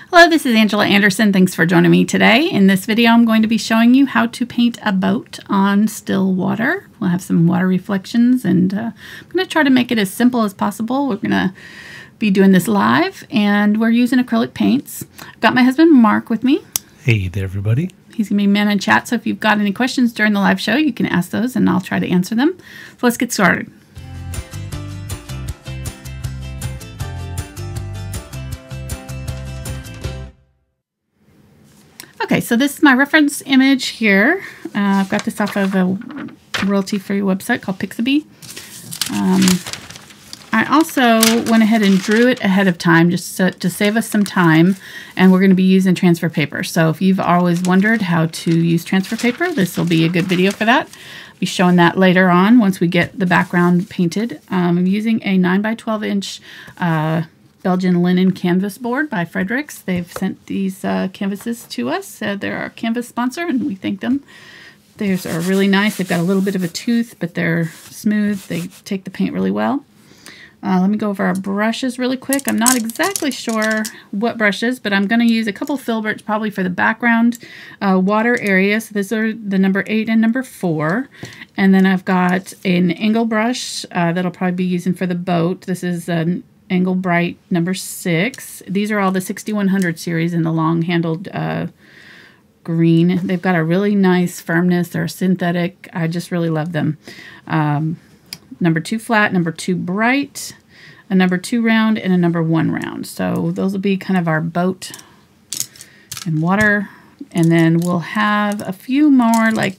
Hello, this is Angela Anderson. Thanks for joining me today. In this video, I'm going to be showing you how to paint a boat on still water. We'll have some water reflections, and I'm going to try to make it as simple as possible. We're going to be doing this live, and we're using acrylic paints. I've got my husband, Mark, with me. Hey there, everybody. He's going to be man in chat, so if you've got any questions during the live show, you can ask those, and I'll try to answer them. So let's get started. Okay, so this is my reference image here. I've got this off of a royalty-free website called Pixabay. I also went ahead and drew it ahead of time just to save us some time, and we're going to be using transfer paper. So if you've always wondered how to use transfer paper, this will be a good video for that. I'll be showing that later on once we get the background painted. I'm using a 9 by 12 inch Belgian linen canvas board by Fredrix. They've sent these canvases to us. They're our canvas sponsor, and we thank them. These are really nice. They've got a little bit of a tooth, but they're smooth. They take the paint really well. Let me go over our brushes really quick. I'm not exactly sure what brushes, but I'm going to use a couple Filberts probably for the background water area. So these are the number 8 and number 4. And then I've got an angle brush that'll probably be using for the boat. This is an Angle Bright number 6. These are all the 6100 series in the long-handled green. They've got a really nice firmness. They're synthetic. I just really love them. Number 2 flat, number 2 bright, a number 2 round, and a number 1 round. So those will be kind of our boat and water. And then we'll have a few more like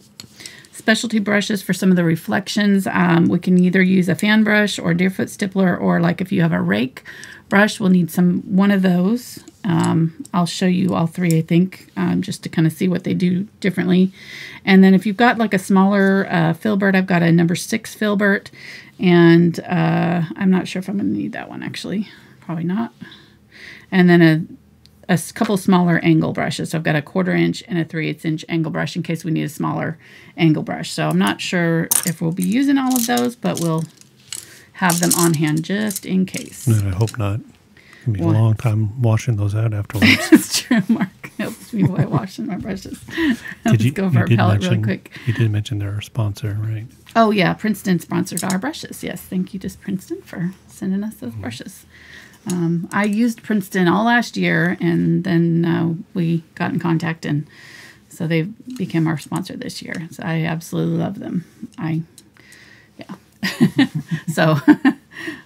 specialty brushes for some of the reflections. We can either use a fan brush or Deerfoot Stippler, or like if you have a rake brush, we'll need one of those. I'll show you all three, I think, just to kind of see what they do differently. And then if you've got like a smaller filbert, I've got a number 6 filbert, and I'm not sure if I'm going to need that one actually. Probably not. And then a couple smaller angle brushes. So I've got a 1/4 inch and a 3/8 inch angle brush in case we need a smaller angle brush. So I'm not sure if we'll be using all of those, but we'll have them on hand just in case. I hope not. It'll be a long time washing those out afterwards. It's true, Mark helps me while washing my brushes. Let's go over our palette really quick. You did mention they're our sponsor, right? Oh yeah, Princeton sponsored our brushes. Yes, thank you to Princeton for sending us those brushes. I used Princeton all last year, and then we got in contact, and so they became our sponsor this year. So I absolutely love them. So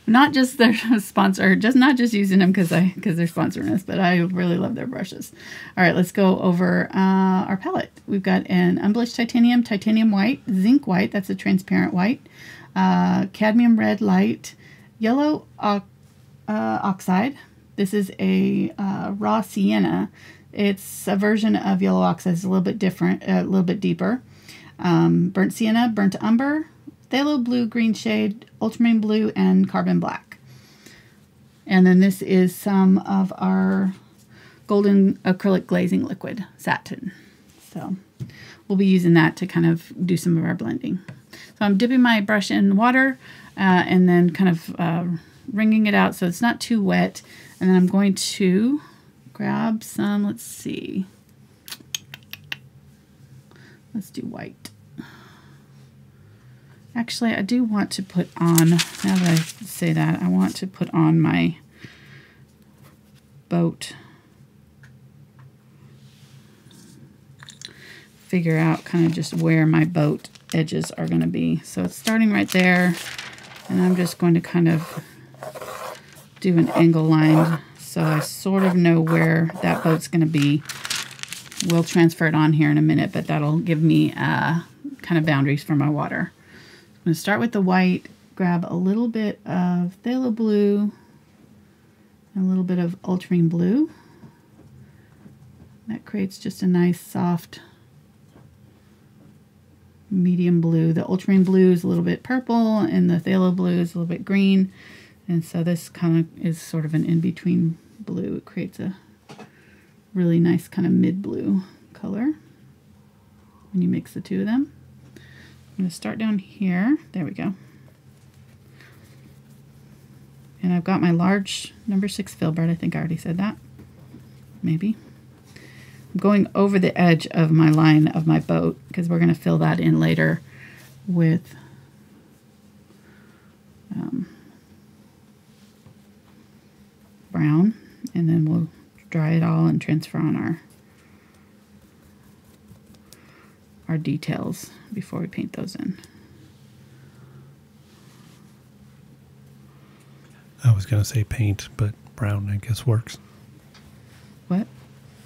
not just their sponsor, not just using them because they're sponsoring us, but I really love their brushes. All right, let's go over our palette. We've got an Unbleached Titanium, Titanium White, Zinc White, that's a transparent white, Cadmium Red Light, Yellow Oxide. This is a raw Sienna. It's a version of Yellow Oxide. It's a little bit different, a little bit deeper. Burnt Sienna, Burnt Umber, Phthalo Blue, Green Shade, Ultramarine Blue, and Carbon Black. And then this is some of our golden acrylic glazing liquid, satin. So we'll be using that to kind of do some of our blending. So I'm dipping my brush in water and then kind of wringing it out so it's not too wet. And then I'm going to grab some, let's see. Let's do white. Actually, I do want to put on, now that I say that, I want to put on my boat. Figure out kind of just where my boat edges are going to be. So it's starting right there, and I'm just going to kind of do an angle line so I sort of know where that boat's going to be. We'll transfer it on here in a minute, but that'll give me kind of boundaries for my water. I'm going to start with the white, grab a little bit of Phthalo Blue, and a little bit of Ultramarine Blue. That creates just a nice soft medium blue. The Ultramarine Blue is a little bit purple, and the Phthalo Blue is a little bit green. And so this kind of is sort of an in-between blue. It creates a really nice kind of mid-blue color when you mix the two of them. I'm going to start down here. There we go. And I've got my large number 6 filbert. I think I already said that. maybe. I'm going over the edge of my line of my boat because we're going to fill that in later with brown, and then we'll dry it all and transfer on our details before we paint those in. I was going to say paint, but brown, I guess, works. What?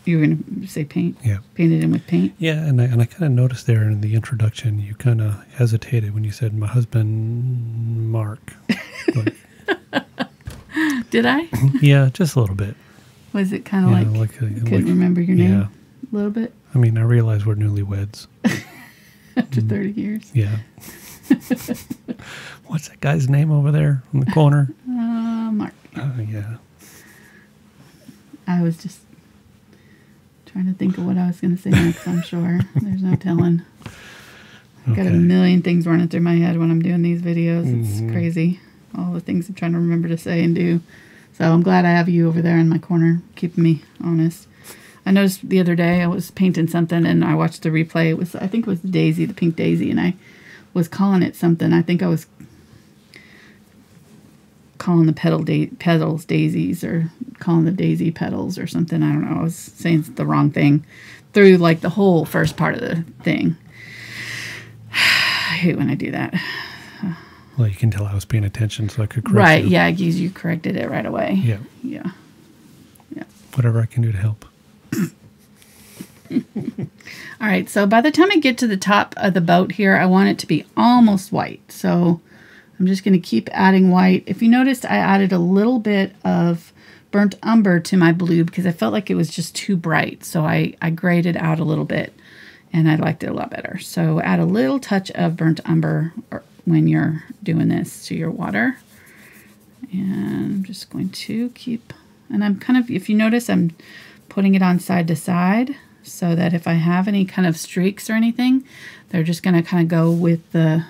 You were going to say paint? Yeah. Paint it in with paint? Yeah, and I kind of noticed there in the introduction, you kind of hesitated when you said, my husband, Mark. Like, did I? yeah, just a little bit. Was it kind of like couldn't remember your name? Yeah. A little bit? I mean, I realize we're newlyweds. After 30 years? Yeah. What's that guy's name over there in the corner? Mark. Yeah. I was just trying to think of what I was going to say next, I'm sure. There's no telling. I've got a million things running through my head when I'm doing these videos. It's crazy. All the things I'm trying to remember to say and do. So I'm glad I have you over there in my corner, keeping me honest. I noticed the other day I was painting something and I watched the replay. I think it was the daisy, the pink daisy, and I was calling it something. I think I was calling the petals daisies, or calling the daisy petals or something. I don't know. I was saying the wrong thing through like the whole first part of the thing. I hate when I do that. Well, you can tell I was paying attention, so I could correct Right, you. yeah, you corrected it right away. Yeah. Yeah. Yeah. Whatever I can do to help. All right, so by the time I get to the top of the boat here, I want it to be almost white. So I'm just going to keep adding white. If you noticed, I added a little bit of burnt umber to my blue because I felt like it was just too bright. So I graded out a little bit, and I liked it a lot better. So add a little touch of burnt umber when you're doing this to your water. And I'm just going to keep, and I'm kind of, if you notice, I'm putting it on side to side so that if I have any kind of streaks or anything, they're just going to kind of go with the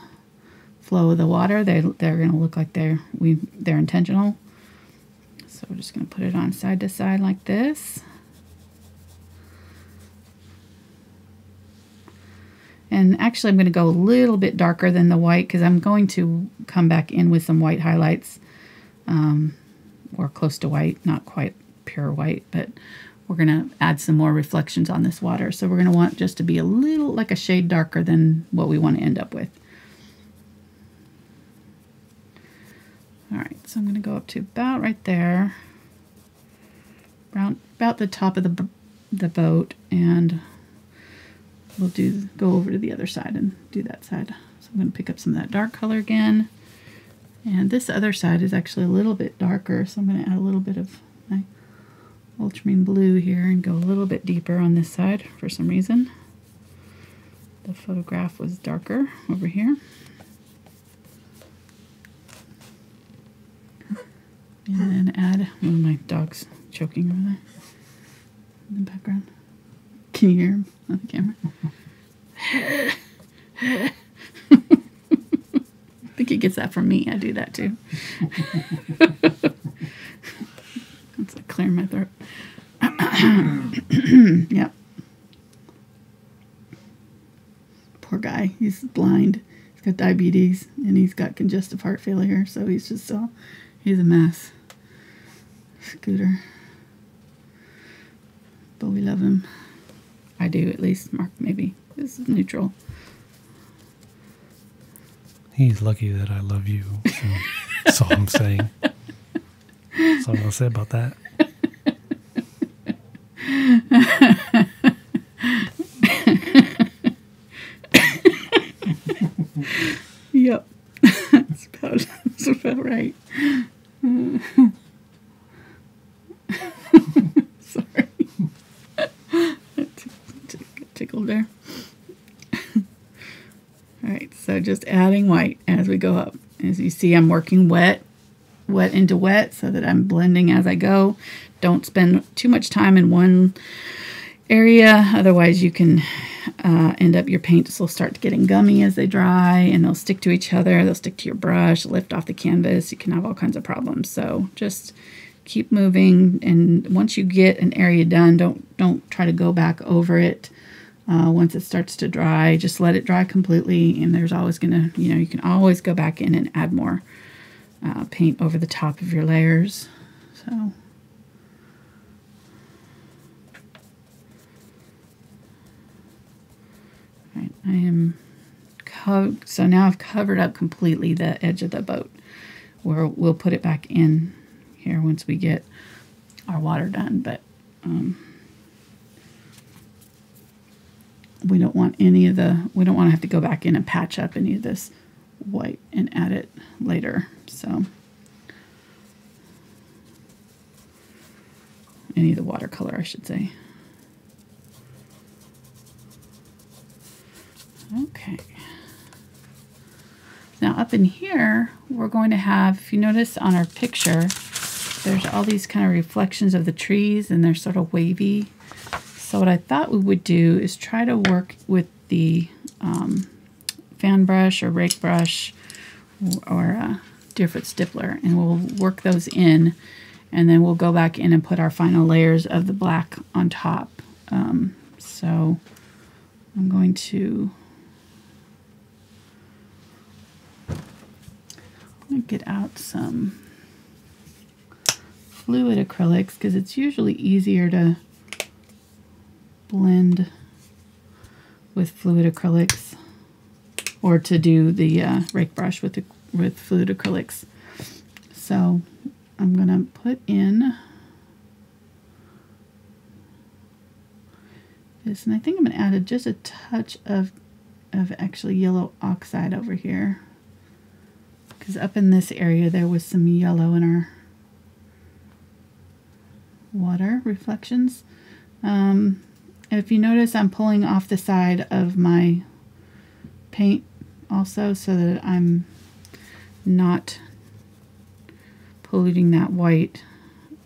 flow of the water. They're going to look like they're intentional. So we're just going to put it on side to side like this. And actually I'm going to go a little bit darker than the white because I'm going to come back in with some white highlights, or close to white, not quite pure white, but we're going to add some more reflections on this water. So we're going to want just to be a little, like a shade darker than what we want to end up with. All right, so I'm going to go up to about right there, around about the top of the boat, and we'll go over to the other side and do that side. So I'm going to pick up some of that dark color again. And this other side is actually a little bit darker, so I'm going to add a little bit of my Ultramarine Blue here and go a little bit deeper on this side for some reason. The photograph was darker over here. And then add, oh, my dog's choking over there in the background. Can you hear him on the camera? I think he gets that from me. I do that too. It's like clearing my throat. Yep. Poor guy. He's blind. He's got diabetes and he's got congestive heart failure. So he's just he's a mess. Scooter. But we love him. I do, at least. Mark, maybe. This is neutral. He's lucky that I love you. So that's all I'm saying. That's all I'm going to say about that. Yep. That's about right. Sorry. Tickled there. Alright, so just adding white as we go up. As you see, I'm working wet into wet so that I'm blending as I go. Don't spend too much time in one area, otherwise you can end up, your paints will start getting gummy as they dry, and they'll stick to each other, they'll stick to your brush, lift off the canvas, you can have all kinds of problems. So just keep moving, and once you get an area done, don't try to go back over it. Once it starts to dry, just let it dry completely, and there's always gonna, you can always go back in and add more paint over the top of your layers. So right, so now I've covered up completely the edge of the boat, where we'll put it back in here once we get our water done. But we don't want to have to go back in and patch up any of this white and add it later. So any of the watercolor, I should say. Okay. Now up in here, we're going to have, if you notice on our picture, there's all these kind of reflections of the trees, and they're sort of wavy. So what I thought we would do is try to work with the fan brush or rake brush or Deerfoot Stippler, and we'll work those in, and then we'll go back in and put our final layers of the black on top. So I'm going to get out some fluid acrylics, because it's usually easier to blend with fluid acrylics, or to do the rake brush with fluid acrylics. So I'm going to put in this, and I think I'm going to add just a touch of actually yellow oxide over here, because up in this area there was some yellow in our water reflections. If you notice, I'm pulling off the side of my paint also, so that I'm not polluting that white,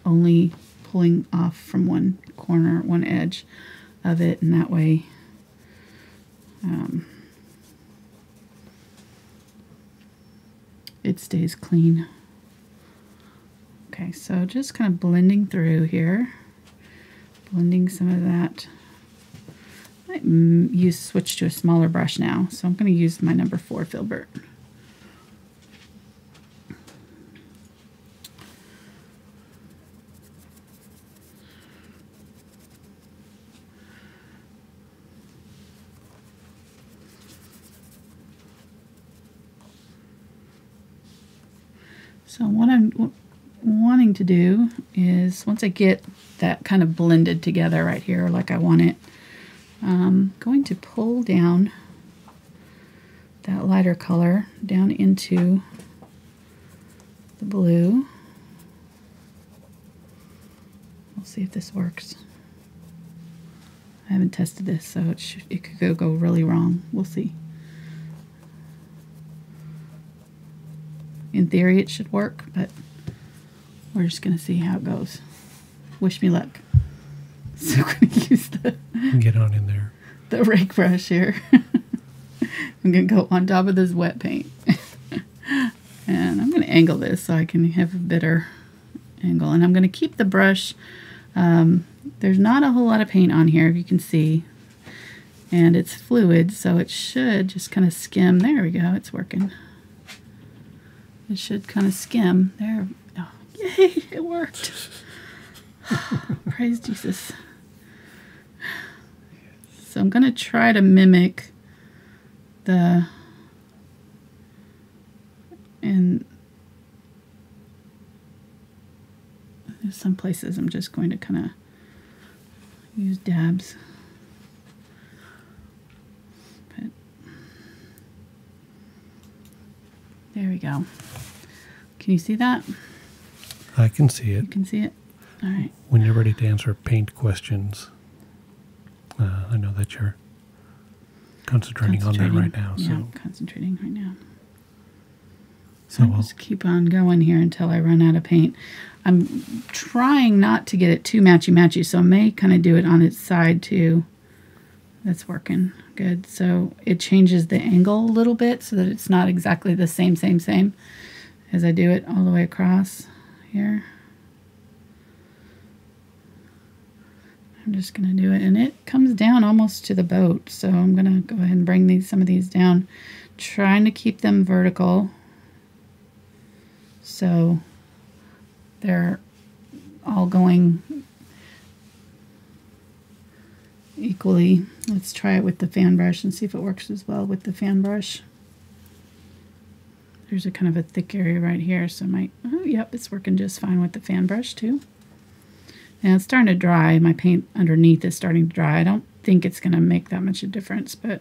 only pulling off from one corner, one edge of it, and that way it stays clean. Okay, so just kind of blending through here, blending some of that. I might switch to a smaller brush now, so I'm going to use my number 4 Filbert. So what I'm wanting to do is, once I get that kind of blended together right here like I want it, I'm going to pull down that lighter color down into the blue. We'll see if this works. I haven't tested this, so it could go really wrong. We'll see. In theory, it should work, but we're just going to see how it goes. Wish me luck. So I'm going to use get on in there. The rake brush here. I'm going to go on top of this wet paint. And I'm going to angle this so I can have a better angle. And I'm going to keep the brush. There's not a whole lot of paint on here, if you can see. And it's fluid, so it should just kind of skim. There we go. It's working. It should kind of skim. There. Oh, yay, it worked. Praise Jesus. So I'm going to try to mimic and there's some places I'm just going to kind of use dabs. But there we go. Can you see that? I can see it. You can see it? All right. When you're ready to answer paint questions, I know that you're concentrating on that right now. Yeah, so. concentrating right now. So I'll just keep on going here until I run out of paint. I'm trying not to get it too matchy-matchy, so I may kind of do it on its side too. That's working good. So it changes the angle a little bit so that it's not exactly the same as I do it all the way across here. I'm just going to do it, and it comes down almost to the boat, so I'm going to go ahead and bring some of these down, trying to keep them vertical so they're all going equally. Let's try it with the fan brush and see if it works as well with the fan brush. There's a kind of a thick area right here, so oh, yep, it's working just fine with the fan brush too. Now it's starting to dry. My paint underneath is starting to dry. I don't think it's going to make that much of a difference, but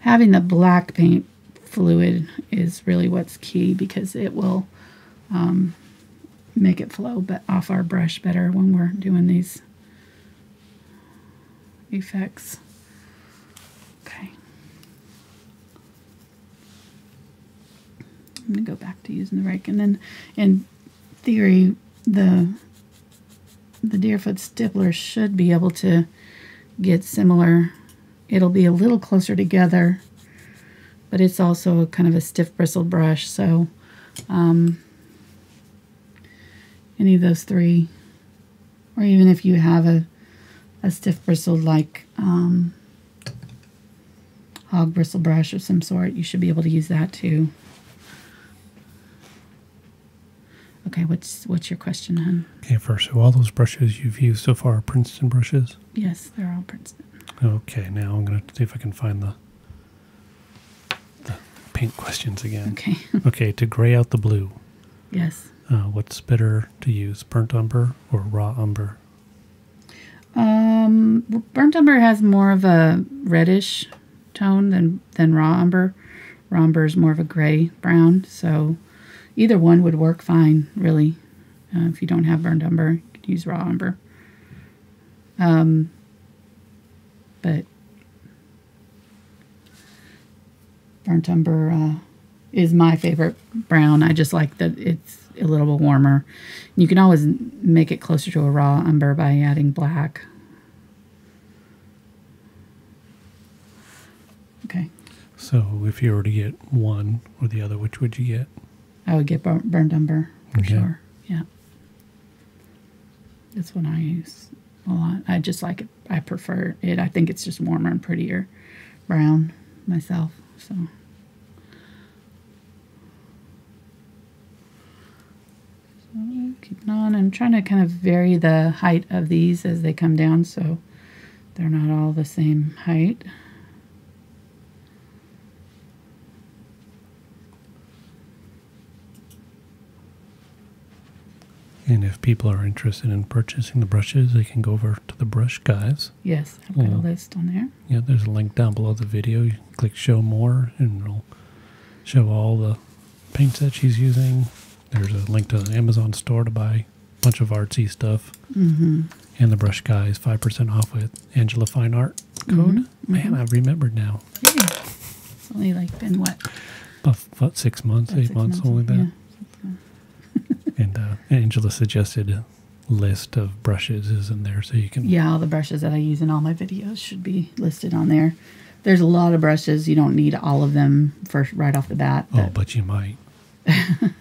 having the black paint fluid is really what's key, because it will make it flow off our brush better when we're doing these effects. Okay. I'm going to go back to using the rake, and then in theory the Deerfoot Stippler should be able to get similar. It'll be a little closer together, but it's also a kind of a stiff bristled brush, so any of those three, or even if you have a stiff bristled like hog bristle brush of some sort, you should be able to use that too. Okay, what's your question, hon? Okay, first, so all those brushes you've used so far are Princeton brushes? Yes, they're all Princeton. Okay, now I'm going to see if I can find the paint questions again. Okay. Okay, to gray out the blue. Yes. What's better to use, burnt umber or raw umber? Burnt umber has more of a reddish tone than raw umber. Raw umber is more of a gray brown, so either one would work fine, really. If you don't have burnt umber, you could use raw umber. But burnt umber is my favorite brown. I just like that it's a little bit warmer. You can always make it closer to a raw umber by adding black. Okay. So if you were to get one or the other, which would you get? I would get burnt umber for Okay. sure. Yeah. That's what I use a lot. I just like it. I prefer it. I think it's just warmer and prettier brown myself. So. Keeping on. I'm trying to kind of vary the height of these as they come down so they're not all the same height. And if people are interested in purchasing the brushes, they can go over to the Brush Guys. Yes, I've got a list on there. Yeah, there's a link down below the video. You can click Show More, and it'll show all the paints that she's using. There's a link to the Amazon store to buy a bunch of artsy stuff. Mm-hmm. And the Brush Guys 5% off with Angela Fine Art code. Mm-hmm. Man, I've remembered now. Yeah. It's only like been what? About 6 months, 8 months, something like that. Yeah. And Angela suggested a list of brushes is in there, so you can... Yeah, all the brushes that I use in all my videos should be listed on there. There's a lot of brushes. You don't need all of them right off the bat. But you might.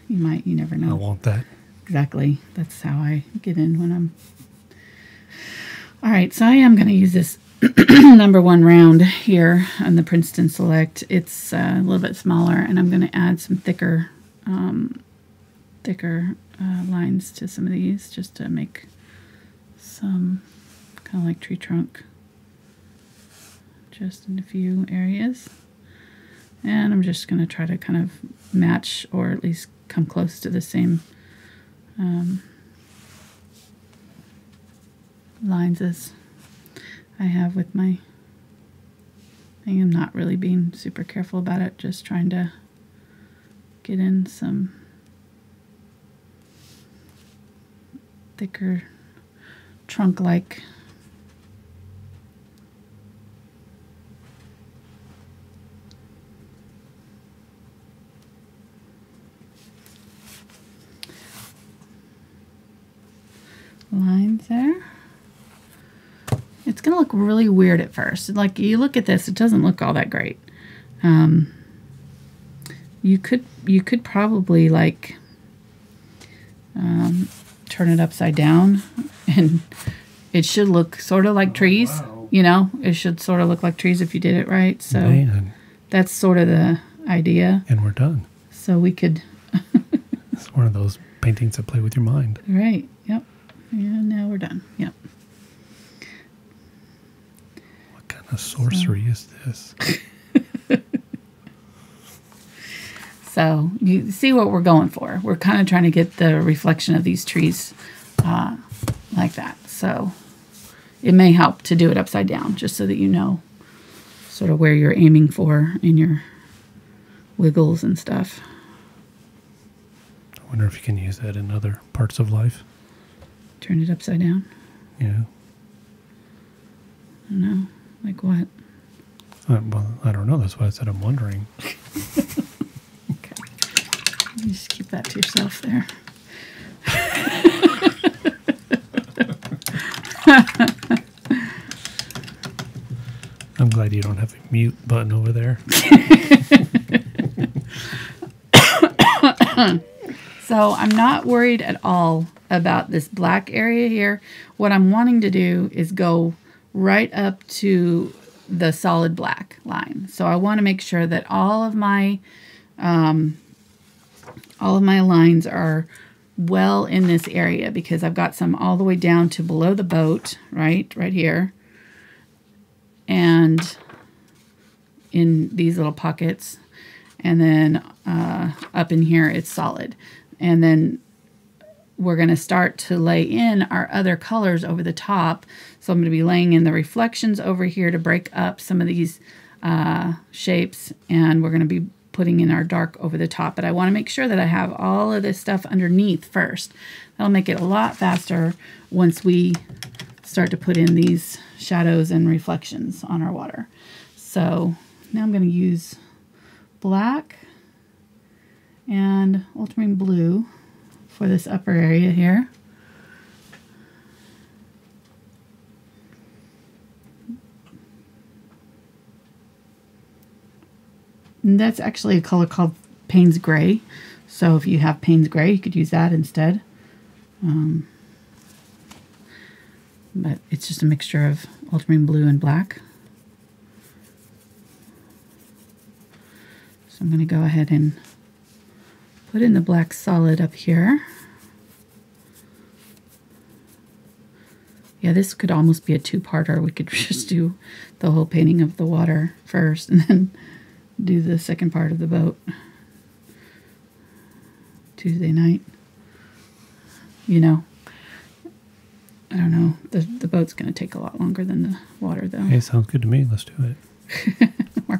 You might. You never know. I want that. Exactly. That's how I get in when I'm... All right, so I am going to use this number 1 round here on the Princeton Select. It's a little bit smaller, and I'm going to add some thicker lines to some of these just to make some kind of like tree trunk just in a few areas. And I'm just going to try to kind of match or at least come close to the same lines as I have with my thing. I'm not really being super careful about it, just trying to get in some thicker trunk-like lines there. It's going to look really weird at first. Like, you look at this, it doesn't look all that great. You could probably like turn it upside down, and it should look sort of like trees. Wow. You know, it should sort of look like trees if you did it right. So Man. that's sort of the idea. And we're done. So we could... It's one of those paintings that play with your mind. Right. Yep. Yeah, now we're done. Yep. What kind of sorcery is this? So you see what we're going for. We're kind of trying to get the reflection of these trees like that. So it may help to do it upside down, just so that you know sort of where you're aiming for in your wiggles and stuff. I wonder if you can use that in other parts of life. Turn it upside down. Yeah. I don't know. Like what? Well, I don't know. That's why I said I'm wondering. Okay. You just keep that to yourself there. I'm glad you don't have a mute button over there. So I'm not worried at all about this black area here. What I'm wanting to do is go right up to the solid black line. So I want to make sure that all of my lines are well in this area, because I've got some all the way down to below the boat, right here, and in these little pockets, and then up in here it's solid. And then we're going to start to lay in our other colors over the top. So I'm going to be laying in the reflections over here to break up some of these shapes, and we're going to be putting in our dark over the top. But I want to make sure that I have all of this stuff underneath first. That'll make it a lot faster once we start to put in these shadows and reflections on our water. So now I'm going to use black and ultramarine blue for this upper area here. And that's actually a color called Payne's Gray. So if you have Payne's Gray, you could use that instead. But it's just a mixture of ultramarine blue and black. So I'm going to go ahead and put in the black solid up here. Yeah, this could almost be a two-parter. We could just do the whole painting of the water first and then do the second part of the boat Tuesday night. You know, I don't know. The boat's going to take a lot longer than the water, though. Hey, sounds good to me. Let's do it.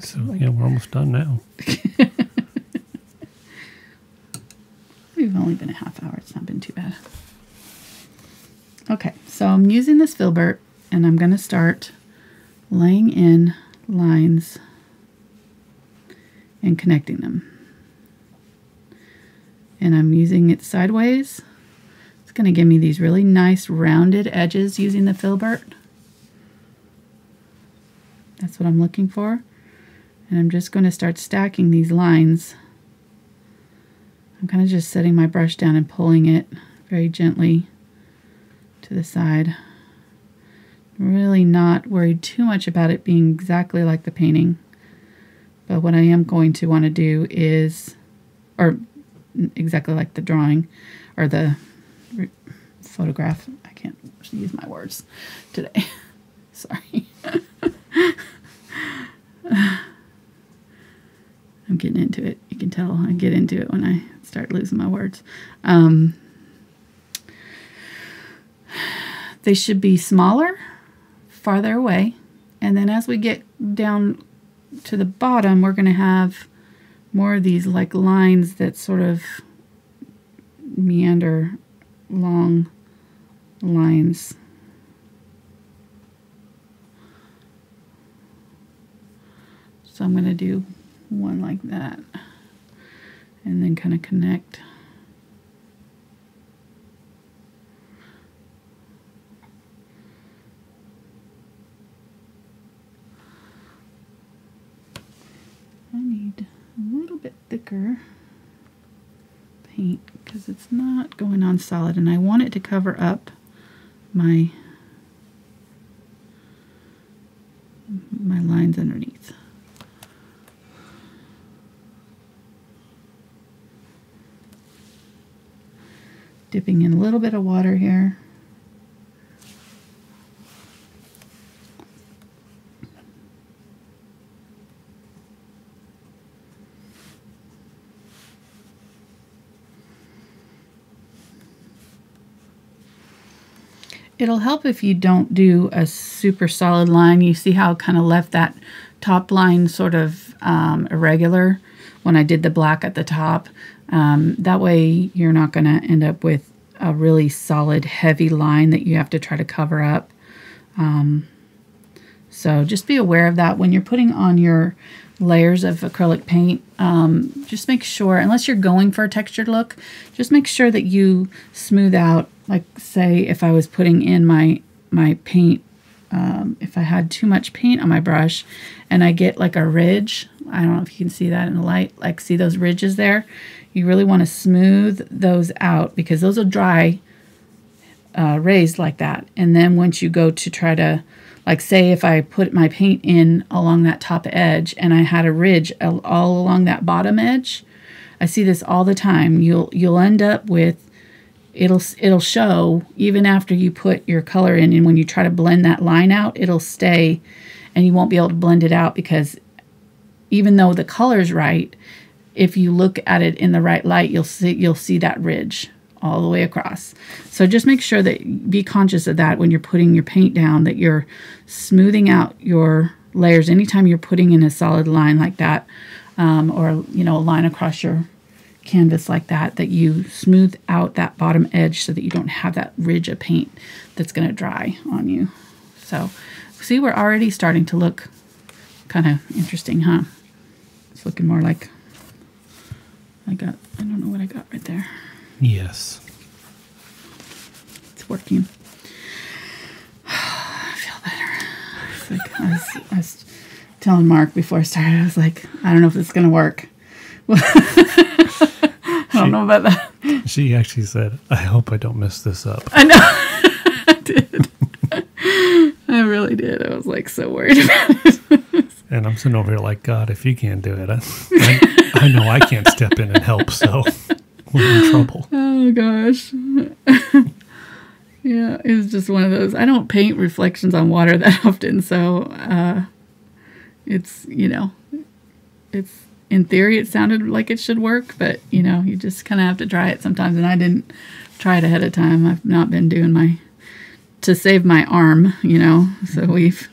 So, yeah, we're almost done now. We've only been a half hour. It's not been too bad. Okay, so I'm using this Filbert, and I'm going to start laying in lines and connecting them. And I'm using it sideways. It's going to give me these really nice rounded edges using the Filbert. That's what I'm looking for. And I'm just going to start stacking these lines. I'm kind of just setting my brush down and pulling it very gently to the side. Really not worried too much about it being exactly like the painting. But what I am going to want to do is, or exactly like the drawing, or the photograph. I can't use my words today. Sorry. I'm getting into it. You can tell I get into it when I start losing my words. They should be smaller, farther away, and then as we get down to the bottom, we're going to have more of these like lines that sort of meander, long lines. So I'm going to do one like that and then kind of connect. I need a little bit thicker paint. paint because it's not going on solid, and I want it to cover up my lines underneath. Dipping in a little bit of water here. It'll help if you don't do a super solid line. You see how I kind of left that top line sort of irregular when I did the black at the top. That way you're not going to end up with a really solid, heavy line that you have to try to cover up. So just be aware of that when you're putting on your layers of acrylic paint. Just make sure, unless you're going for a textured look, just make sure that you smooth out. Like, say, if I was putting in my paint, if I had too much paint on my brush and I get like a ridge, I don't know if you can see that in the light, like see those ridges there? You really want to smooth those out because those will dry raised like that. And then once you go to try to, like say if I put my paint in along that top edge and I had a ridge all along that bottom edge, I see this all the time. You'll end up with, it'll show even after you put your color in, and when you try to blend that line out, it'll stay and you won't be able to blend it out because even though the color's right, if you look at it in the right light, you'll see that ridge all the way across. So just make sure that, be conscious of that when you're putting your paint down, that you're smoothing out your layers anytime you're putting in a solid line like that, or a line across your canvas like that, that you smooth out that bottom edge so that you don't have that ridge of paint that's going to dry on you. So see, we're already starting to look kind of interesting, huh? It's looking more like I don't know what I got right there. Yes. It's working. I feel better. It's like I was telling Mark before I started, I was like, I don't know if it's going to work. I don't know about that. She actually said, I hope I don't mess this up. I know. I did. I really did. I was like so worried about it. And I'm sitting over here like, God, if you can't do it, I know I can't step in and help, so we're in trouble. Oh, gosh. Yeah, it was just one of those. I don't paint reflections on water that often, so it's, it's, in theory, it sounded like it should work, but, you just kind of have to try it sometimes, and I didn't try it ahead of time. I've not been doing to save my arm, so we've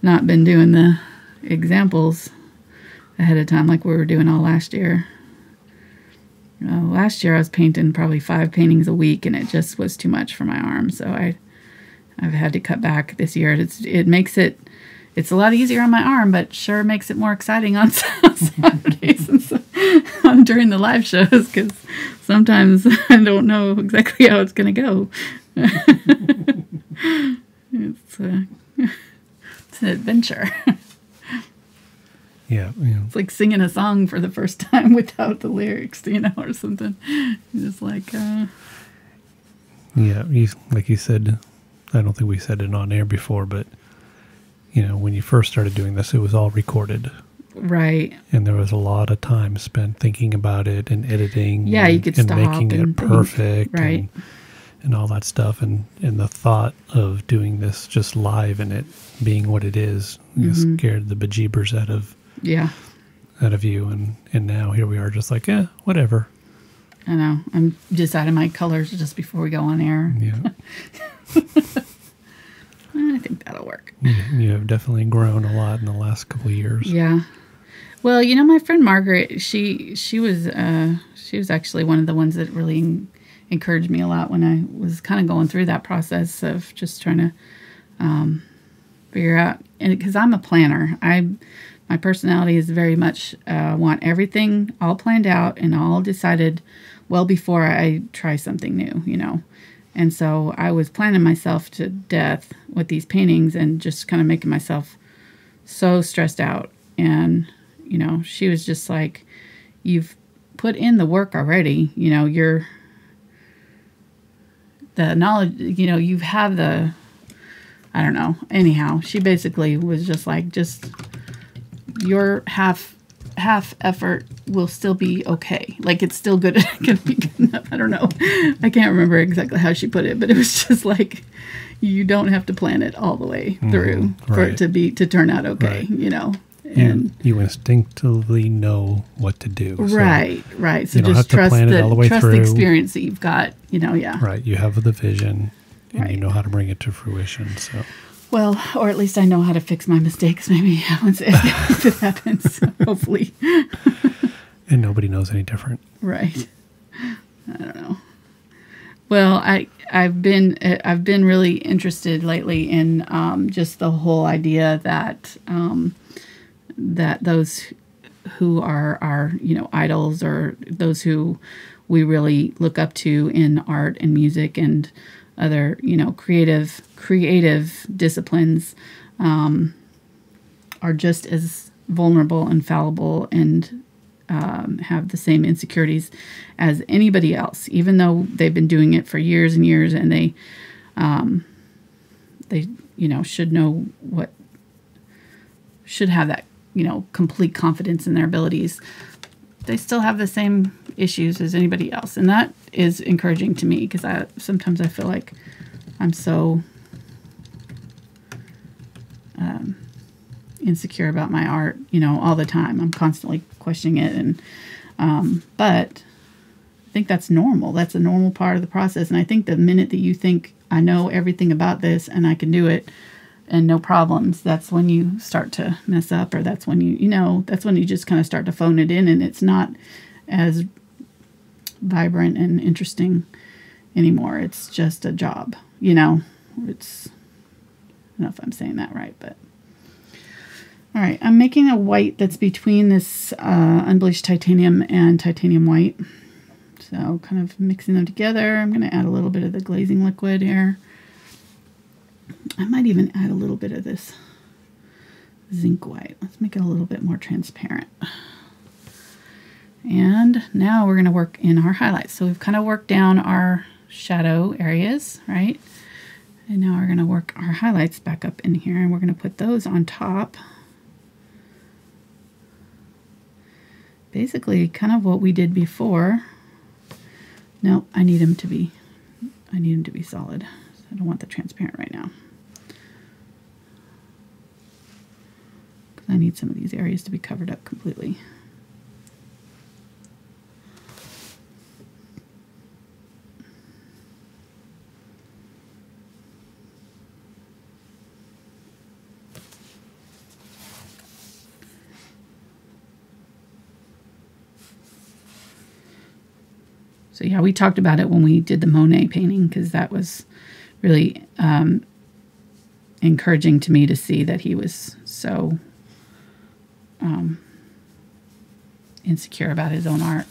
not been doing the examples ahead of time like we were doing all last year. Last year I was painting probably 5 paintings a week, and it just was too much for my arm, so I've had to cut back this year. It makes it's a lot easier on my arm, but sure makes it more exciting on Saturdays and during the live shows, because sometimes I don't know exactly how it's going to go. It's an adventure. Yeah, It's like singing a song for the first time without the lyrics, or something. You're just like, yeah, like you said, I don't think we said it on air before, but when you first started doing this, it was all recorded. Right. And there was a lot of time spent thinking about it and editing. Yeah, you could stop making it perfect. Right. And all that stuff. And the thought of doing this just live and it being what it is, scared the bejeebers out of you. And now here we are just like, whatever. I know. I'm just adding my colors just before we go on air. Yeah. I think that'll work. You have definitely grown a lot in the last couple of years. Yeah. Well, my friend Margaret, she was actually one of the ones that really encouraged me a lot when I was kind of going through that process of just trying to figure out, and because I'm a planner, my personality is very much want everything all planned out and all decided well before I try something new, And so I was planning myself to death with these paintings and just kind of making myself so stressed out. And, she was just like, you've put in the work already. You know, the knowledge, you know, you have the, I don't know. Anyhow, she basically was just like, just your half effort will still be okay. Like, it's still good. Gonna be good enough. I don't know. I can't remember exactly how she put it, but it was just like, you don't have to plan it all the way through for it to turn out okay, you know. And you instinctively know what to do. Right. So you don't just have to plan it all the way trust through. the experience that you've got, you know, Right. You have the vision and you know how to bring it to fruition. So, well, or at least I know how to fix my mistakes maybe once it happens, hopefully. And nobody knows any different. Right. I don't know. Well, I've been really interested lately in just the whole idea that that those who are our, you know, idols, or those who we really look up to in art and music and other, you know, creative disciplines, are just as vulnerable and fallible and have the same insecurities as anybody else, even though they've been doing it for years and years, and they you know, should have that, you know, complete confidence in their abilities. They still have the same issues as anybody else, and that is encouraging to me, because sometimes I feel like I'm so insecure about my art, you know, all the time. I'm constantly questioning it, and but I think that's normal. That's a normal part of the process. And I think the minute that you think, I know everything about this and I can do it and no problems, that's when you start to mess up, or that's when that's when you just kind of start to phone it in, and it's not as vibrant and interesting anymore. It's just a job, you know. I don't know if I'm saying that right, but all right. I'm making a white that's between this unbleached titanium and titanium white. So kind of mixing them together. I'm going to add a little bit of the glazing liquid here. I might even add a little bit of this zinc white. Let's make it a little bit more transparent. And now we're going to work in our highlights. So we've kind of worked down our shadow areas, right? And now we're going to work our highlights back up in here, and we're going to put those on top. Basically kind of what we did before. No, I need them to be solid. I don't want the transparent right now, because I need some of these areas to be covered up completely. So yeah, we talked about it when we did the Monet painting, because that was really encouraging to me to see that he was so insecure about his own art.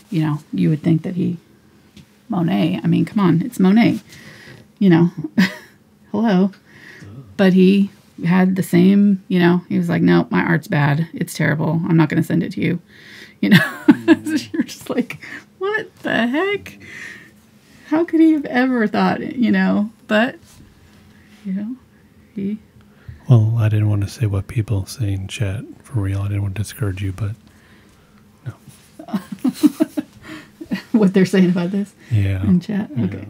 You know, you would think that Monet, I mean, come on, it's Monet, you know, hello. But he had the same, you know, he was like, no, my art's bad. It's terrible. I'm not going to send it to you. You know, you're just like, what the heck? How could he have ever thought it, you know? But, you know, he... Well, I didn't want to say what people say in chat for real. I didn't want to discourage you, but no. What they're saying about this? Yeah. In chat? Okay.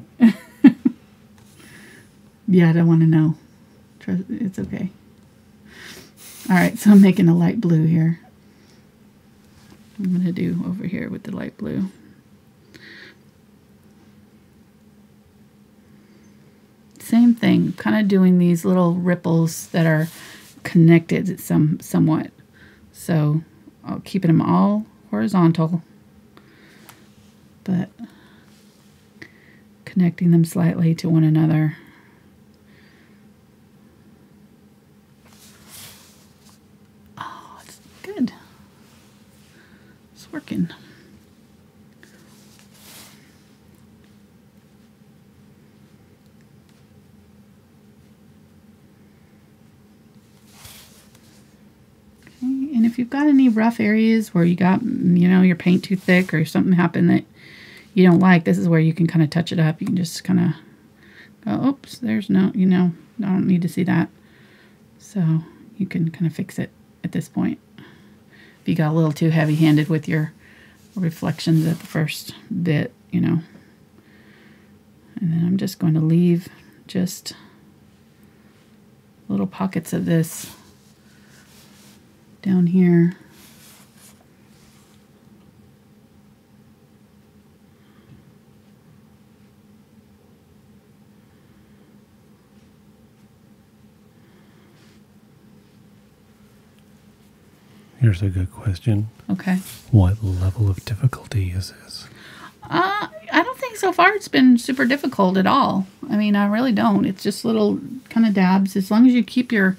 Yeah, I don't want to know. It's okay. All right, so I'm making a light blue here. I'm going to do over here with the light blue. Same thing, kind of doing these little ripples that are connected somewhat. So I'll keep them all horizontal, but connecting them slightly to one another. Oh, it's good. It's working. if you've got any rough areas where you got, you know, your paint too thick or something happened that you don't like, this is where you can kind of touch it up. You can just kind of go, oops, there's no, you know, I don't need to see that. So you can kind of fix it at this point. If you got a little too heavy-handed with your reflections at the first bit, you know. And then I'm just going to leave just little pockets of this down here. Here's a good question. Okay. What level of difficulty is this? I don't think so far it's been super difficult at all. I mean, I really don't. It's just little kind of dabs. As long as you keep your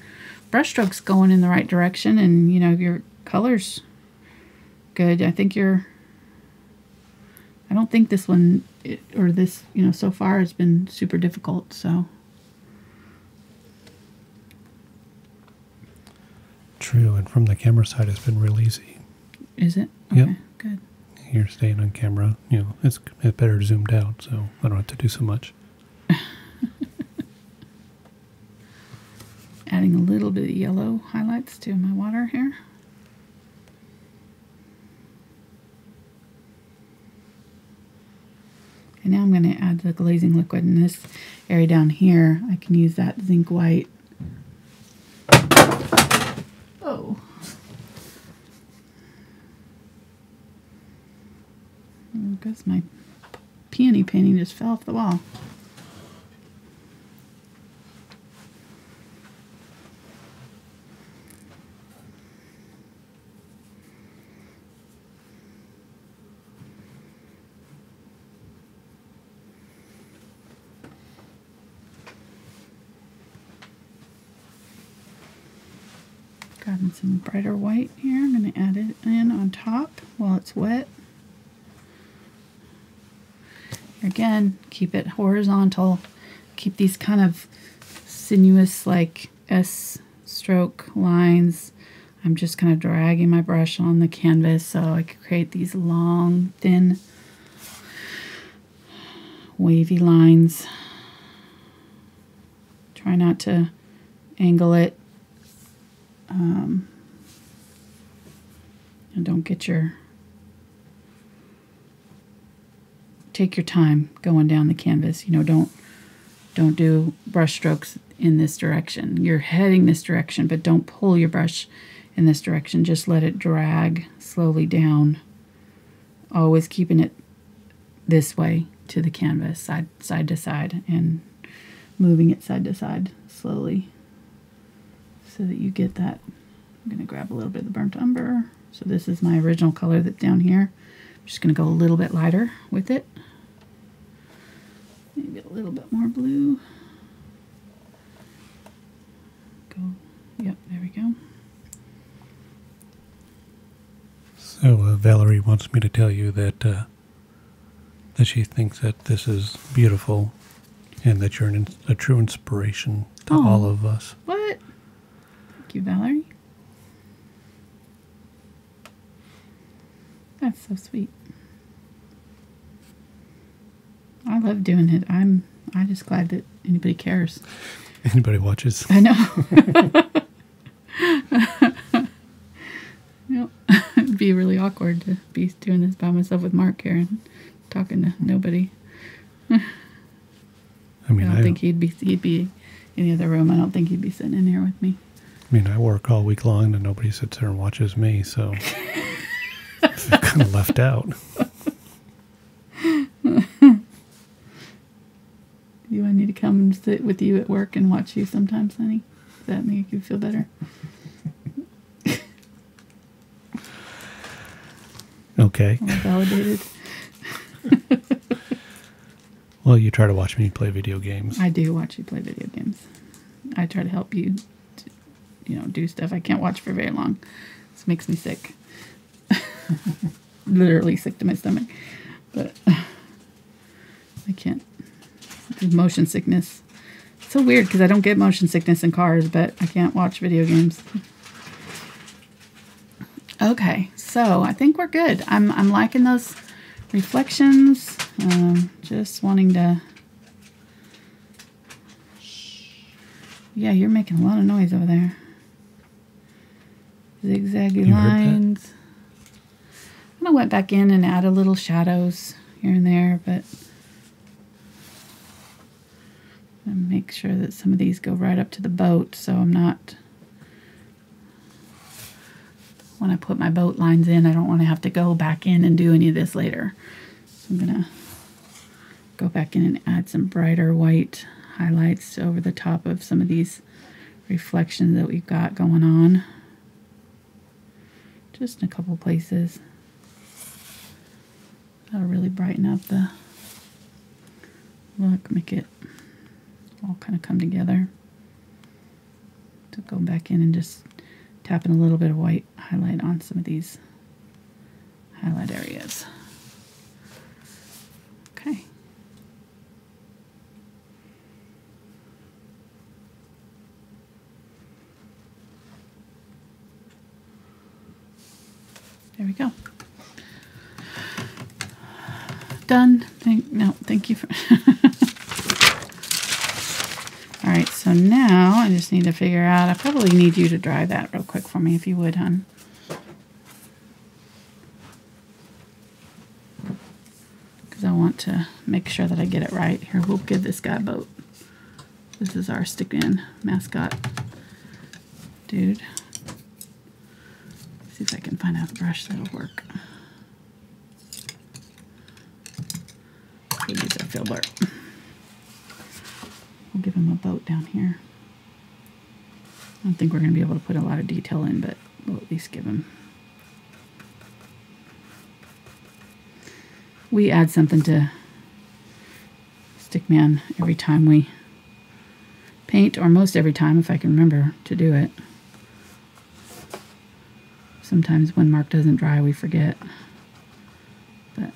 brush strokes going in the right direction and, you know, your colors good. I don't think this one, or this, you know, so far has been super difficult, so. True, and from the camera side, it's been real easy. Is it? Okay, yep. Good. You're staying on camera. You know, it's better zoomed out, so I don't have to do so much. Adding a little bit of yellow highlights to my water here. And now I'm going to add the glazing liquid in this area down here. I can use that Zinc White. Oh. Because my peony painting just fell off the wall. Grabbing some brighter white here. I'm going to add it in on top while it's wet. Again, keep it horizontal. Keep these kind of sinuous, like S-stroke lines. I'm just kind of dragging my brush on the canvas so I can create these long, thin, wavy lines. Try not to angle it. And don't get your... Take your time going down the canvas. You know, don't do brush strokes in this direction. You're heading this direction, but don't pull your brush in this direction. Just let it drag slowly down. Always keeping it this way to the canvas, side to side, and moving it side to side slowly so that you get that. I'm going to grab a little bit of the burnt umber. So this is my original color that's down here. I'm just going to go a little bit lighter with it. Maybe a little bit more blue. Go. Yep, there we go. So Valerie wants me to tell you that that she thinks that this is beautiful and that you're a true inspiration to all of us. What? Thank you, Valerie. That's so sweet. I love doing it. I'm just glad that anybody cares. Anybody watches. I know. Yep. It'd be really awkward to be doing this by myself with Mark here and talking to nobody. I mean, I don't think he'd be in the other room. I don't think he'd be sitting in here with me. I mean, I work all week long and nobody sits there and watches me, so I feel kind of left out. You want me to come and sit with you at work and watch you sometimes, honey? Does that make you feel better? Okay. All validated. Well, you try to watch me play video games. I do watch you play video games. I try to help you, do stuff. I can't watch for very long. This makes me sick. Literally sick to my stomach. But I can't. It's motion sickness. It's so weird because I don't get motion sickness in cars, but I can't watch video games. Okay, so I think we're good. I'm liking those reflections. Just wanting to... Yeah, you're making a lot of noise over there. Zigzaggy lines. I went back in and added little shadows here and there, but I'm make sure that some of these go right up to the boat, so I'm not... When I put my boat lines in, I don't want to have to go back in and do any of this later. So I'm going to go back in and add some brighter white highlights over the top of some of these reflections that we've got going on. Just in a couple places. That'll really brighten up the look, make it all kind of come together. So go back in and just tap in a little bit of white highlight on some of these highlight areas. Okay. There we go. Done. Thank you for... All right, so now I just need to figure out, I probably need you to dry that real quick for me if you would, hon. Because I want to make sure that I get it right. Here, we'll give this guy a boat. This is our stick-in mascot dude. See if I can find out a brush that'll work. We'll use our Filbert. We'll give him a boat down here. I don't think we're going to be able to put a lot of detail in, but we'll at least give him. We add something to Stickman every time we paint, or most every time if I can remember to do it. Sometimes when Mark doesn't dry, we forget. But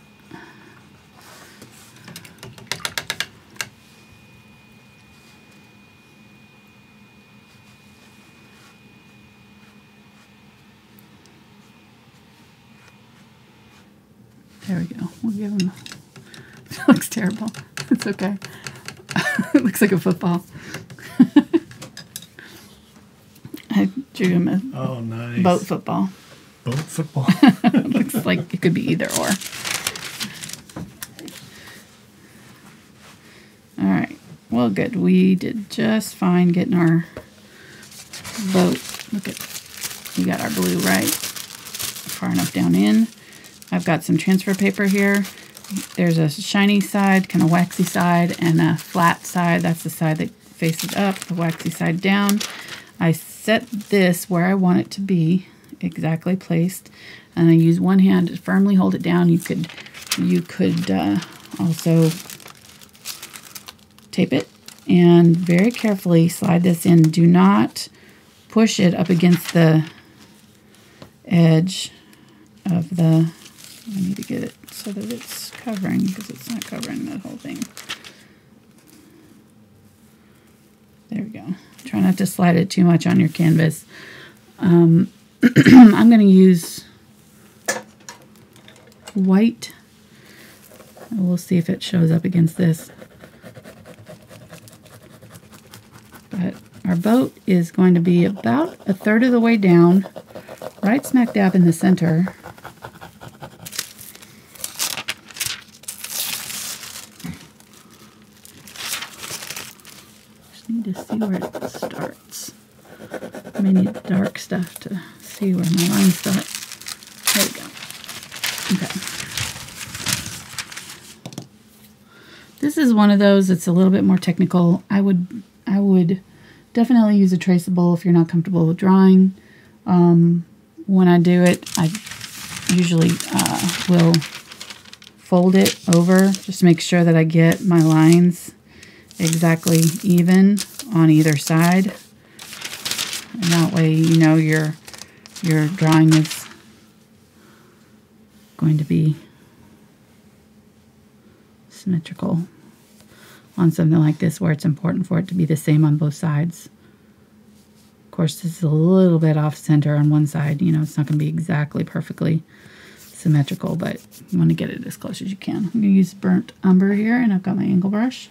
there we go. We'll give him... It looks terrible. It's okay. It looks like a football. I drew him a nice boat football. Boat football. It looks like it could be either or. All right. Well, good. We did just fine getting our boat. Look at, we got our blue right far enough down in. I've got some transfer paper here. There's a shiny side, kind of waxy side, and a flat side. That's the side that faces up, the waxy side down. I set this where I want it to be, exactly placed, and I use one hand to firmly hold it down. You could also tape it and very carefully slide this in. Do not push it up against the edge of the... I need to get it so that it's covering, because it's not covering the whole thing. There we go. Try not to slide it too much on your canvas. I'm going to use white. We'll see if it shows up against this. But our boat is going to be about a third of the way down, right smack dab in the center. Need to see where it starts. I may need dark stuff to see where my lines start. There we go. Okay. This is one of those that's a little bit more technical. I would definitely use a traceable if you're not comfortable with drawing. When I do it, I usually will fold it over just to make sure that I get my lines exactly even on either side, and that way you know your drawing is going to be symmetrical on something like this, where it's important for it to be the same on both sides. Of course, this is a little bit off center on one side. You know, it's not going to be exactly perfectly symmetrical, but you want to get it as close as you can. I'm going to use burnt umber here, and I've got my angle brush.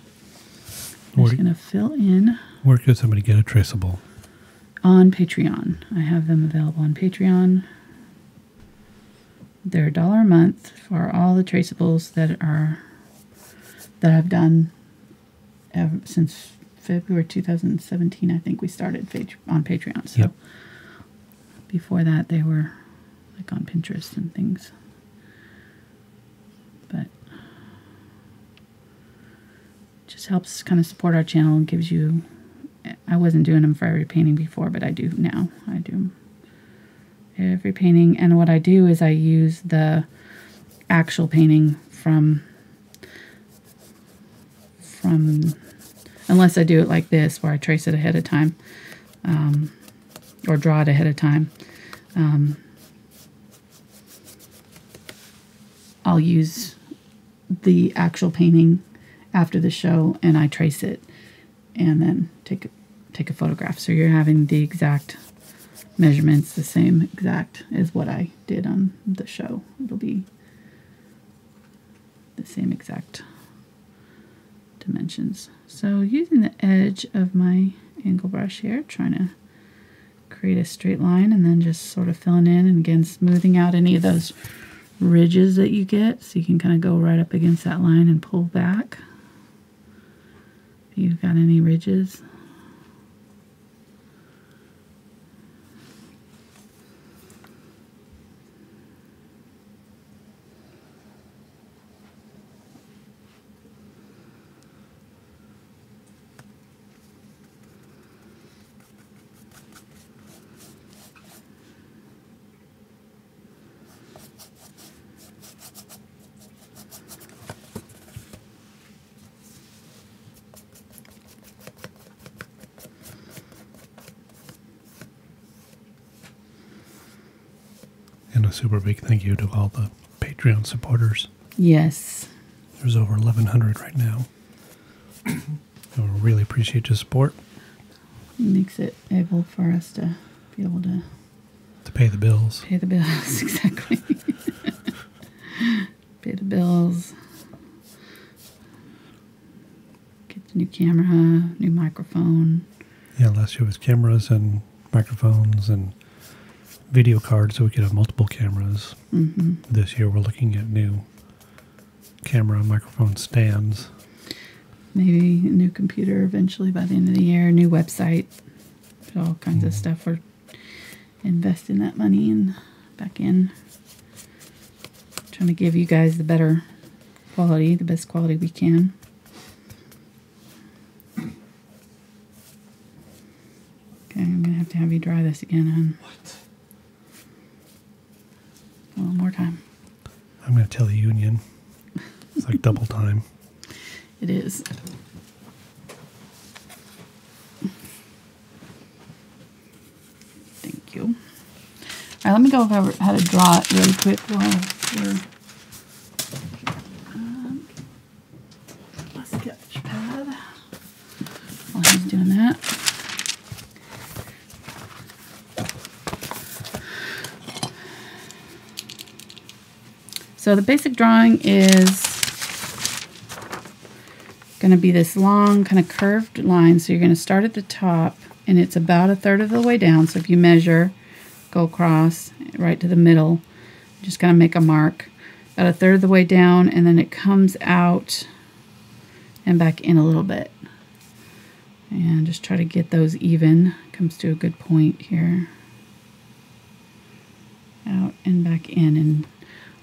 I'm just going to fill in. Where could somebody get a traceable? On Patreon. I have them available on Patreon. They're $1 a month for all the traceables that I've done ever since February 2017. I think we started on Patreon. So before that, they were like on Pinterest and things. But just helps kind of support our channel and gives you. I wasn't doing them for every painting before, but I do now. I do every painting, and what I do is I use the actual painting from unless I do it like this where I trace it ahead of time, or draw it ahead of time. I'll use the actual painting after the show, and I trace it and then take a photograph. So you're having the exact measurements, the same exact as what I did on the show. It'll be the same exact dimensions. So using the edge of my angle brush here, trying to create a straight line, and then just sort of filling in, and again smoothing out any of those ridges that you get, so you can kind of go right up against that line and pull back if you've got any ridges. And a super big thank you to all the Patreon supporters. Yes. There's over 1,100 right now. I really appreciate your support. It makes it able for us to be able to pay the bills. Pay the bills, exactly. Pay the bills. Get the new camera, new microphone. Yeah, last year was cameras and microphones and video cards, so we could have multiple cameras. Mm-hmm. This year we're looking at new camera and microphone stands. Maybe a new computer eventually by the end of the year, a new website. All kinds of stuff. We're investing that money in back in. Trying to give you guys the better quality, the best quality we can. Okay, I'm going to have you dry this again, hon. What? A little more time. I'm going to tell the union. It's like double time. It is. Thank you. All right, let me go over how to draw it really quick while we're a sketch pad. While he's doing that. So the basic drawing is going to be this long kind of curved line. So you're going to start at the top, and it's about 1/3 of the way down. So if you measure, go across right to the middle, just kind of make a mark about 1/3 of the way down, and then it comes out and back in a little bit. And just try to get those even. Comes to a good point here. Out and back in. And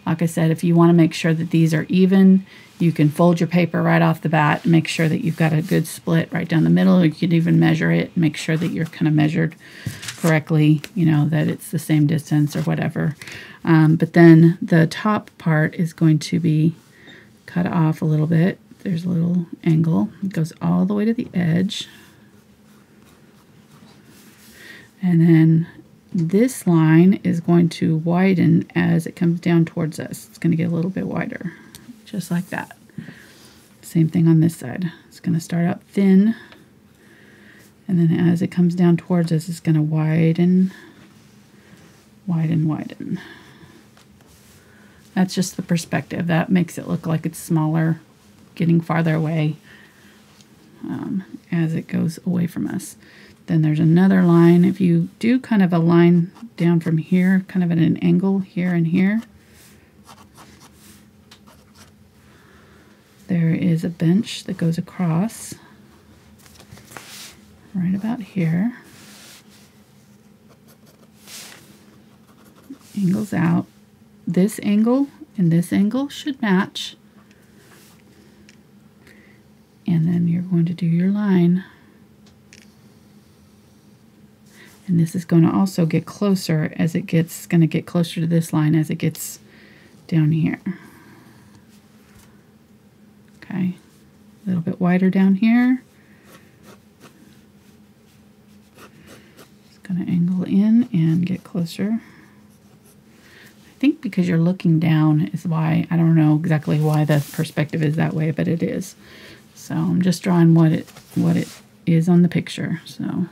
like I said, if you want to make sure that these are even, you can fold your paper right off the bat and make sure that you've got a good split right down the middle. Or you can even measure it, make sure that you're kind of measured correctly, you know, that it's the same distance or whatever. But then the top part is going to be cut off a little bit. There's a little angle. It goes all the way to the edge. And then this line is going to widen as it comes down towards us. It's going to get a little bit wider, just like that. Same thing on this side. It's going to start out thin And then as it comes down towards us, it's going to widen, widen, widen. That's just the perspective. That makes it look like it's smaller, getting farther away as it goes away from us. Then there's another line. If you do kind of a line down from here, kind of at an angle here and here, there is a bench that goes across right about here. Angles out. This angle and this angle should match. And then you're going to do your line. And this is going to also get closer as it gets, going to get closer to this line as it gets down here. Okay, a little bit wider down here. It's going to angle in and get closer. I think because you're looking down is why. I don't know exactly why the perspective is that way, but it is. So I'm just drawing what it is on the picture. So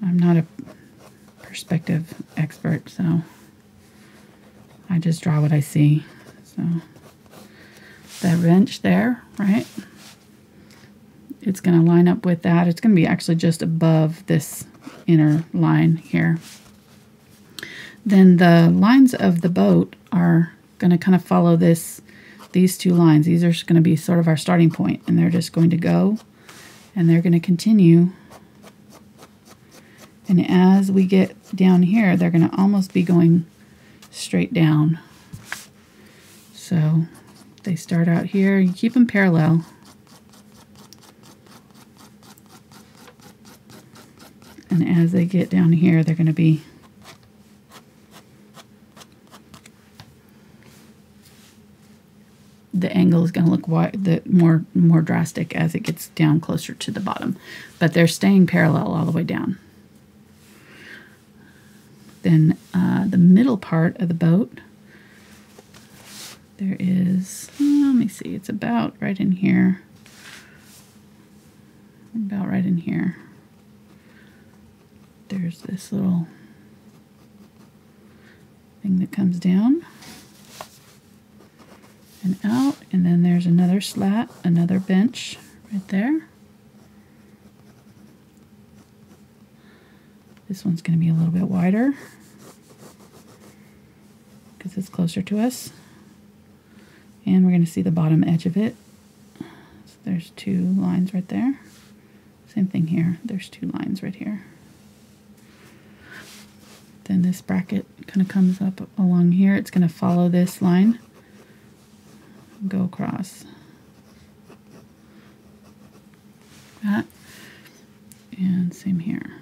I'm not a perspective expert, so I just draw what I see. So that bench there, right? It's going to line up with that. It's going to be actually just above this inner line here. Then the lines of the boat are going to kind of follow these two lines. These are going to be sort of our starting point, and they're just going to go, and they're going to continue. And as we get down here, they're going to almost be going straight down. So they start out here. You keep them parallel. And as they get down here, they're going to be the angle is going to look more drastic as it gets down closer to the bottom. But they're staying parallel all the way down. Then the middle part of the boat, there is, let me see, it's about right in here. About right in here. There's this little thing that comes down and out, and then there's another slat, another bench right there. This one's going to be a little bit wider because it's closer to us. And we're going to see the bottom edge of it. So there's two lines right there. Same thing here. There's two lines right here. Then this bracket kind of comes up along here. It's going to follow this line. Go across. That. And same here.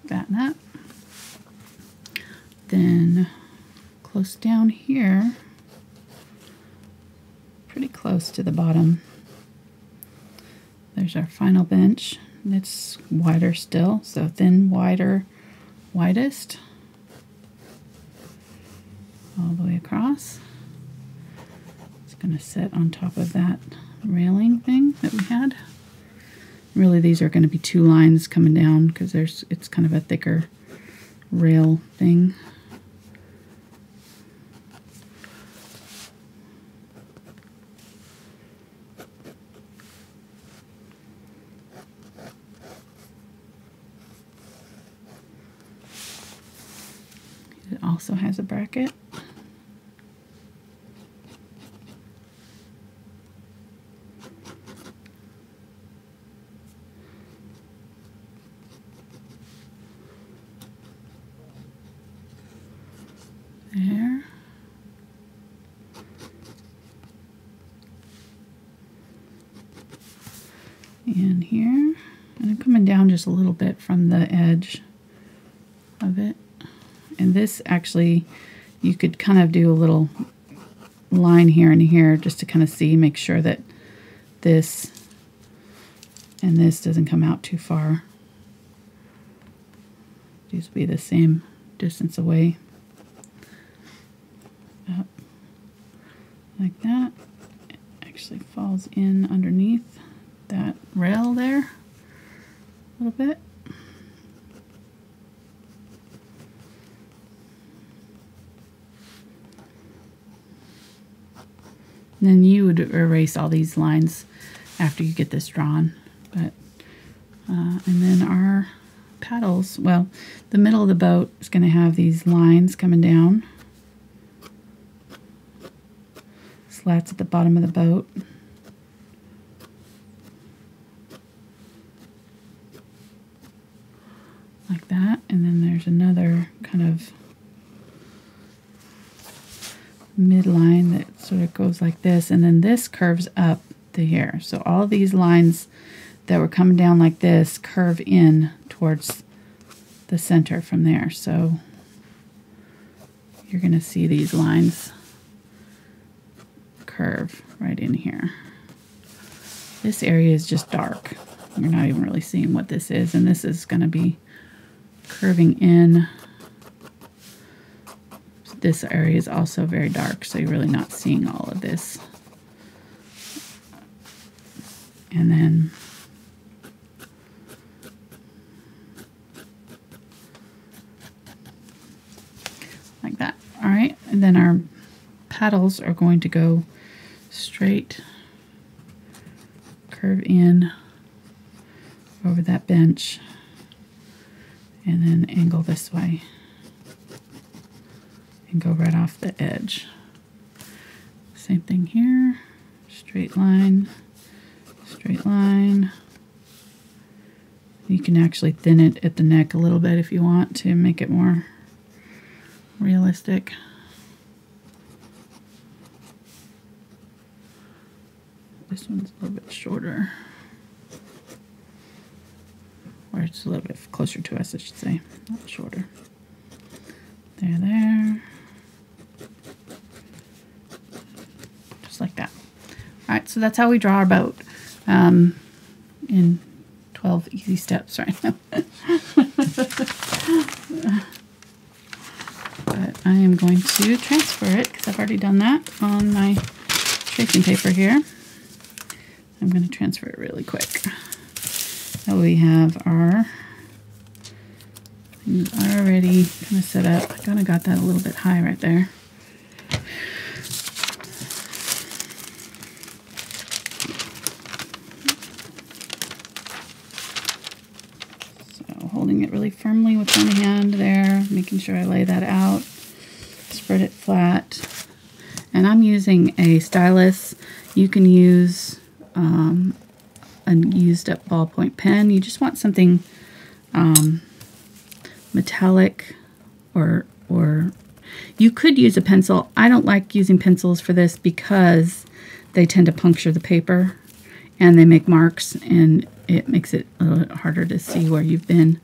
That and that. Then close down here, pretty close to the bottom, there's our final bench. It's wider still, so thin, wider, widest, all the way across. It's going to sit on top of that railing thing that we had. Really, these are going to be two lines coming down because it's kind of a thicker rail thing. It also has a bracket. There. And here. And I'm coming down just a little bit from the edge of it. And this actually, you could kind of do a little line here and here just to kind of see, make sure that this and this doesn't come out too far. These will be the same distance away. Up like that. It actually falls in underneath that rail there a little bit. And then you would erase all these lines after you get this drawn. But and then our paddles, well, the middle of the boat is going to have these lines coming down. Slats at the bottom of the boat. Like that. And then there's another kind of midline that sort of goes like this, and then this curves up to here. So all these lines that were coming down like this curve in towards the center from there. So you're going to see these lines curve right in here. This area is just dark. You're not even really seeing what this is, and this is going to be curving in. This area is also very dark, so you're really not seeing all of this. And then like that. All right, and then our paddles are going to go straight, curve in over that bench, and then angle this way. And go right off the edge. Same thing here. Straight line, straight line. You can actually thin it at the neck a little bit if you want to make it more realistic. This one's a little bit shorter. Or it's a little bit closer to us, I should say. Not shorter. There. Like that. All right, so that's how we draw our boat in 12 easy steps right now. But I am going to transfer it because I've already done that on my tracing paper here. I'm going to transfer it really quick. So we have our things already kind of set up. I kind of got that a little bit high right there. Holding it really firmly with one hand there, making sure I lay that out, spread it flat. And I'm using a stylus. You can use a used up ballpoint pen. You just want something metallic, or you could use a pencil. I don't like using pencils for this because they tend to puncture the paper and they make marks, and it makes it a little bit harder to see where you've been.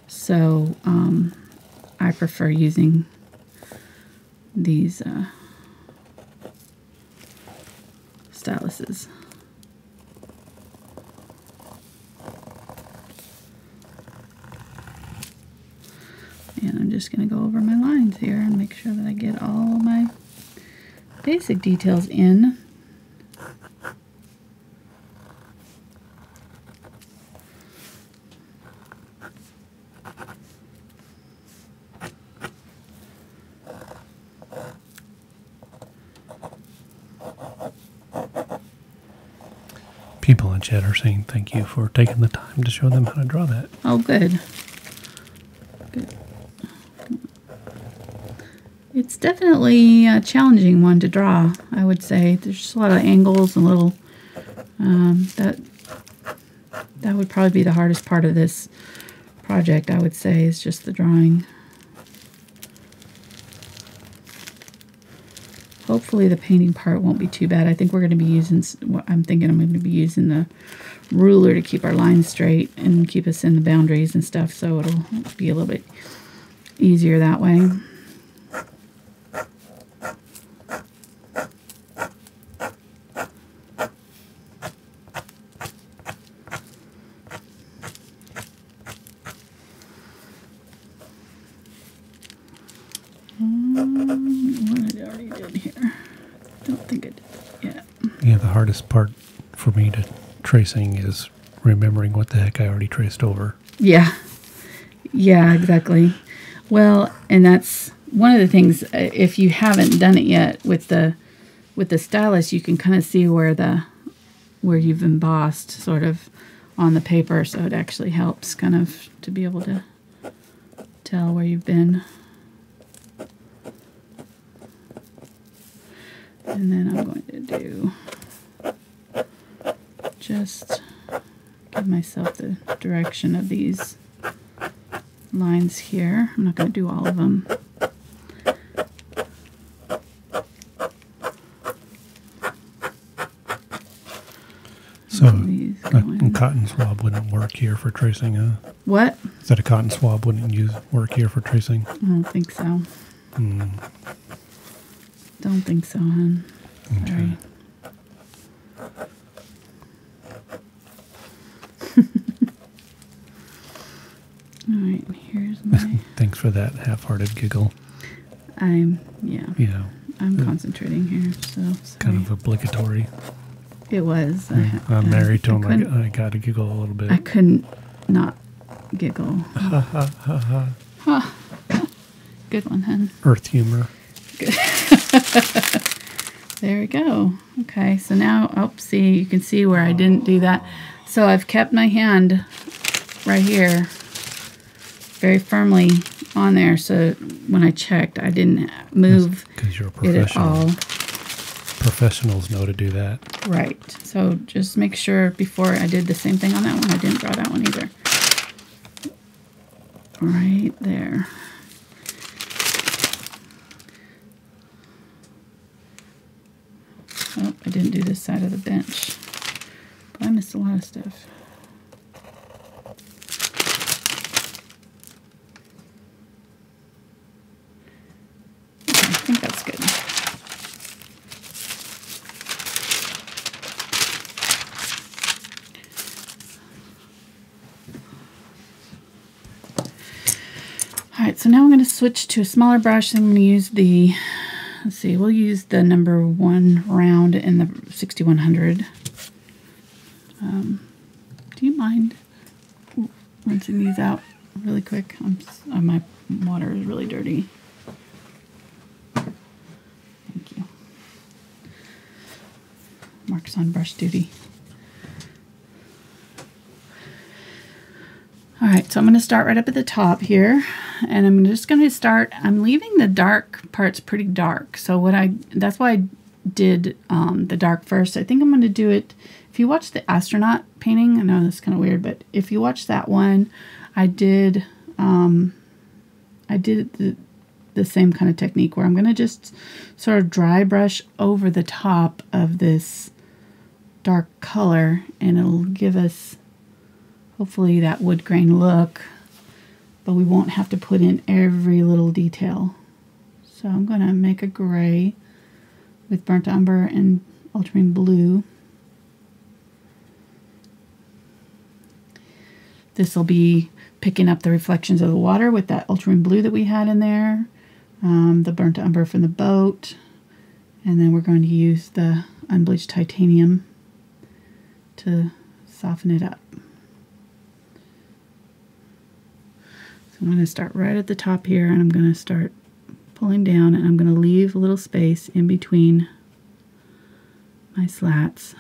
So I prefer using these styluses. And I'm just going to go over my lines here and make sure that I get all my basic details in. People in chat are saying thank you for taking the time to show them how to draw that. Oh, good. Good. It's definitely a challenging one to draw, I would say. There's just a lot of angles and little... that would probably be the hardest part of this project, I would say, is just the drawing. Hopefully the painting part won't be too bad. I think we're going to be using, I'm going to be using the ruler to keep our lines straight and keep us in the boundaries and stuff, so it'll be a little bit easier that way. you did here. Don't think I did yet. Yeah, the hardest part for me to tracing is remembering what the heck I already traced over. Yeah. Yeah, exactly. Well, and that's one of the things, if you haven't done it yet with the stylus, you can kind of see where you've embossed sort of on the paper, so it actually helps kind of to be able to tell where you've been. And then I'm going to do just give myself the direction of these lines here. I'm not going to do all of them. So a cotton swab wouldn't work here for tracing, huh? What? Is that a cotton swab wouldn't work here for tracing? I don't think so. Don't think so, hon. Okay. Sorry. All right, here's my... Thanks for that half-hearted giggle. I'm concentrating here, so sorry. Kind of obligatory. It was. I'm married to him. I got to giggle a little bit. I couldn't not giggle. Ha ha ha ha. Ha. Good one, hun. Earth humor. Good. There we go. Okay, so now, see, you can see where I didn't do that. So I've kept my hand right here very firmly on there, so when I checked, I didn't move you're a it at all. Professionals know to do that. Right. So just make sure before I did the same thing on that one. I didn't draw that one either. Right there. Oh, I didn't do this side of the bench. But I missed a lot of stuff. Okay, I think that's good. Alright, so now I'm going to switch to a smaller brush. I'm going to use the, let's see, we'll use the number 1 round in the 6100. Do you mind rinsing these out really quick? My water is really dirty. Thank you. Mark's on brush duty. Alright, so I'm going to start right up at the top here, and I'm just going to start, I'm leaving the dark parts pretty dark, so that's why I did the dark first. I think I'm going to do it, if you watch the astronaut painting, I know this is kind of weird, but if you watch that one, I did the same kind of technique where I'm going to just sort of dry brush over the top of this dark color, and it'll give us hopefully that wood grain look, but we won't have to put in every little detail. So I'm going to make a gray with burnt umber and ultramarine blue. This will be picking up the reflections of the water with that ultramarine blue that we had in there, the burnt umber from the boat, and then we're going to use the unbleached titanium to soften it up. So I'm going to start right at the top here, and I'm going to start pulling down, and I'm going to leave a little space in between my slats.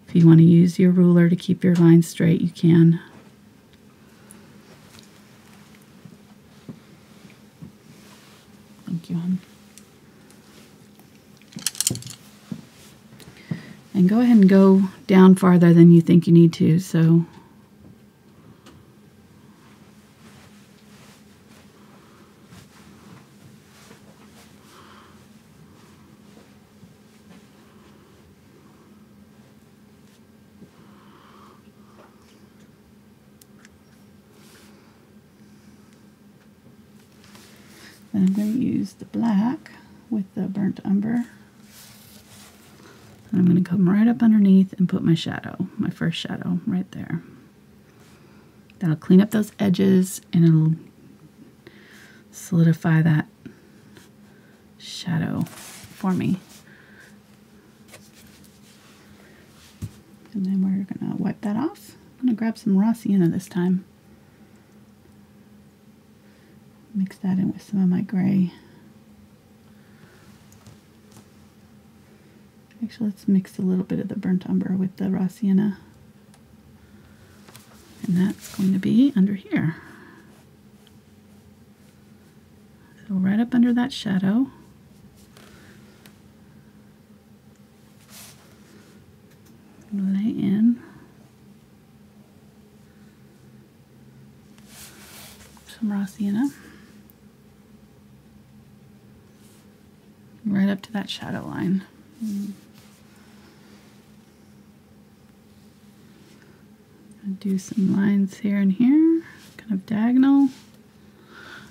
If you want to use your ruler to keep your lines straight, you can. Thank you, hon. And go ahead and go down farther than you think you need to, so then I'm going to use the black with the burnt umber. And I'm going to come right up underneath and put my shadow, my first shadow, right there. That'll clean up those edges and it'll solidify that shadow for me. And then we're going to wipe that off. I'm going to grab some raw sienna this time. Mix that in with some of my gray. Actually, let's mix a little bit of the burnt umber with the raw sienna. And that's going to be under here. So right up under that shadow. Lay in some raw sienna. Right up to that shadow line. Do some lines here and here, kind of diagonal. I'm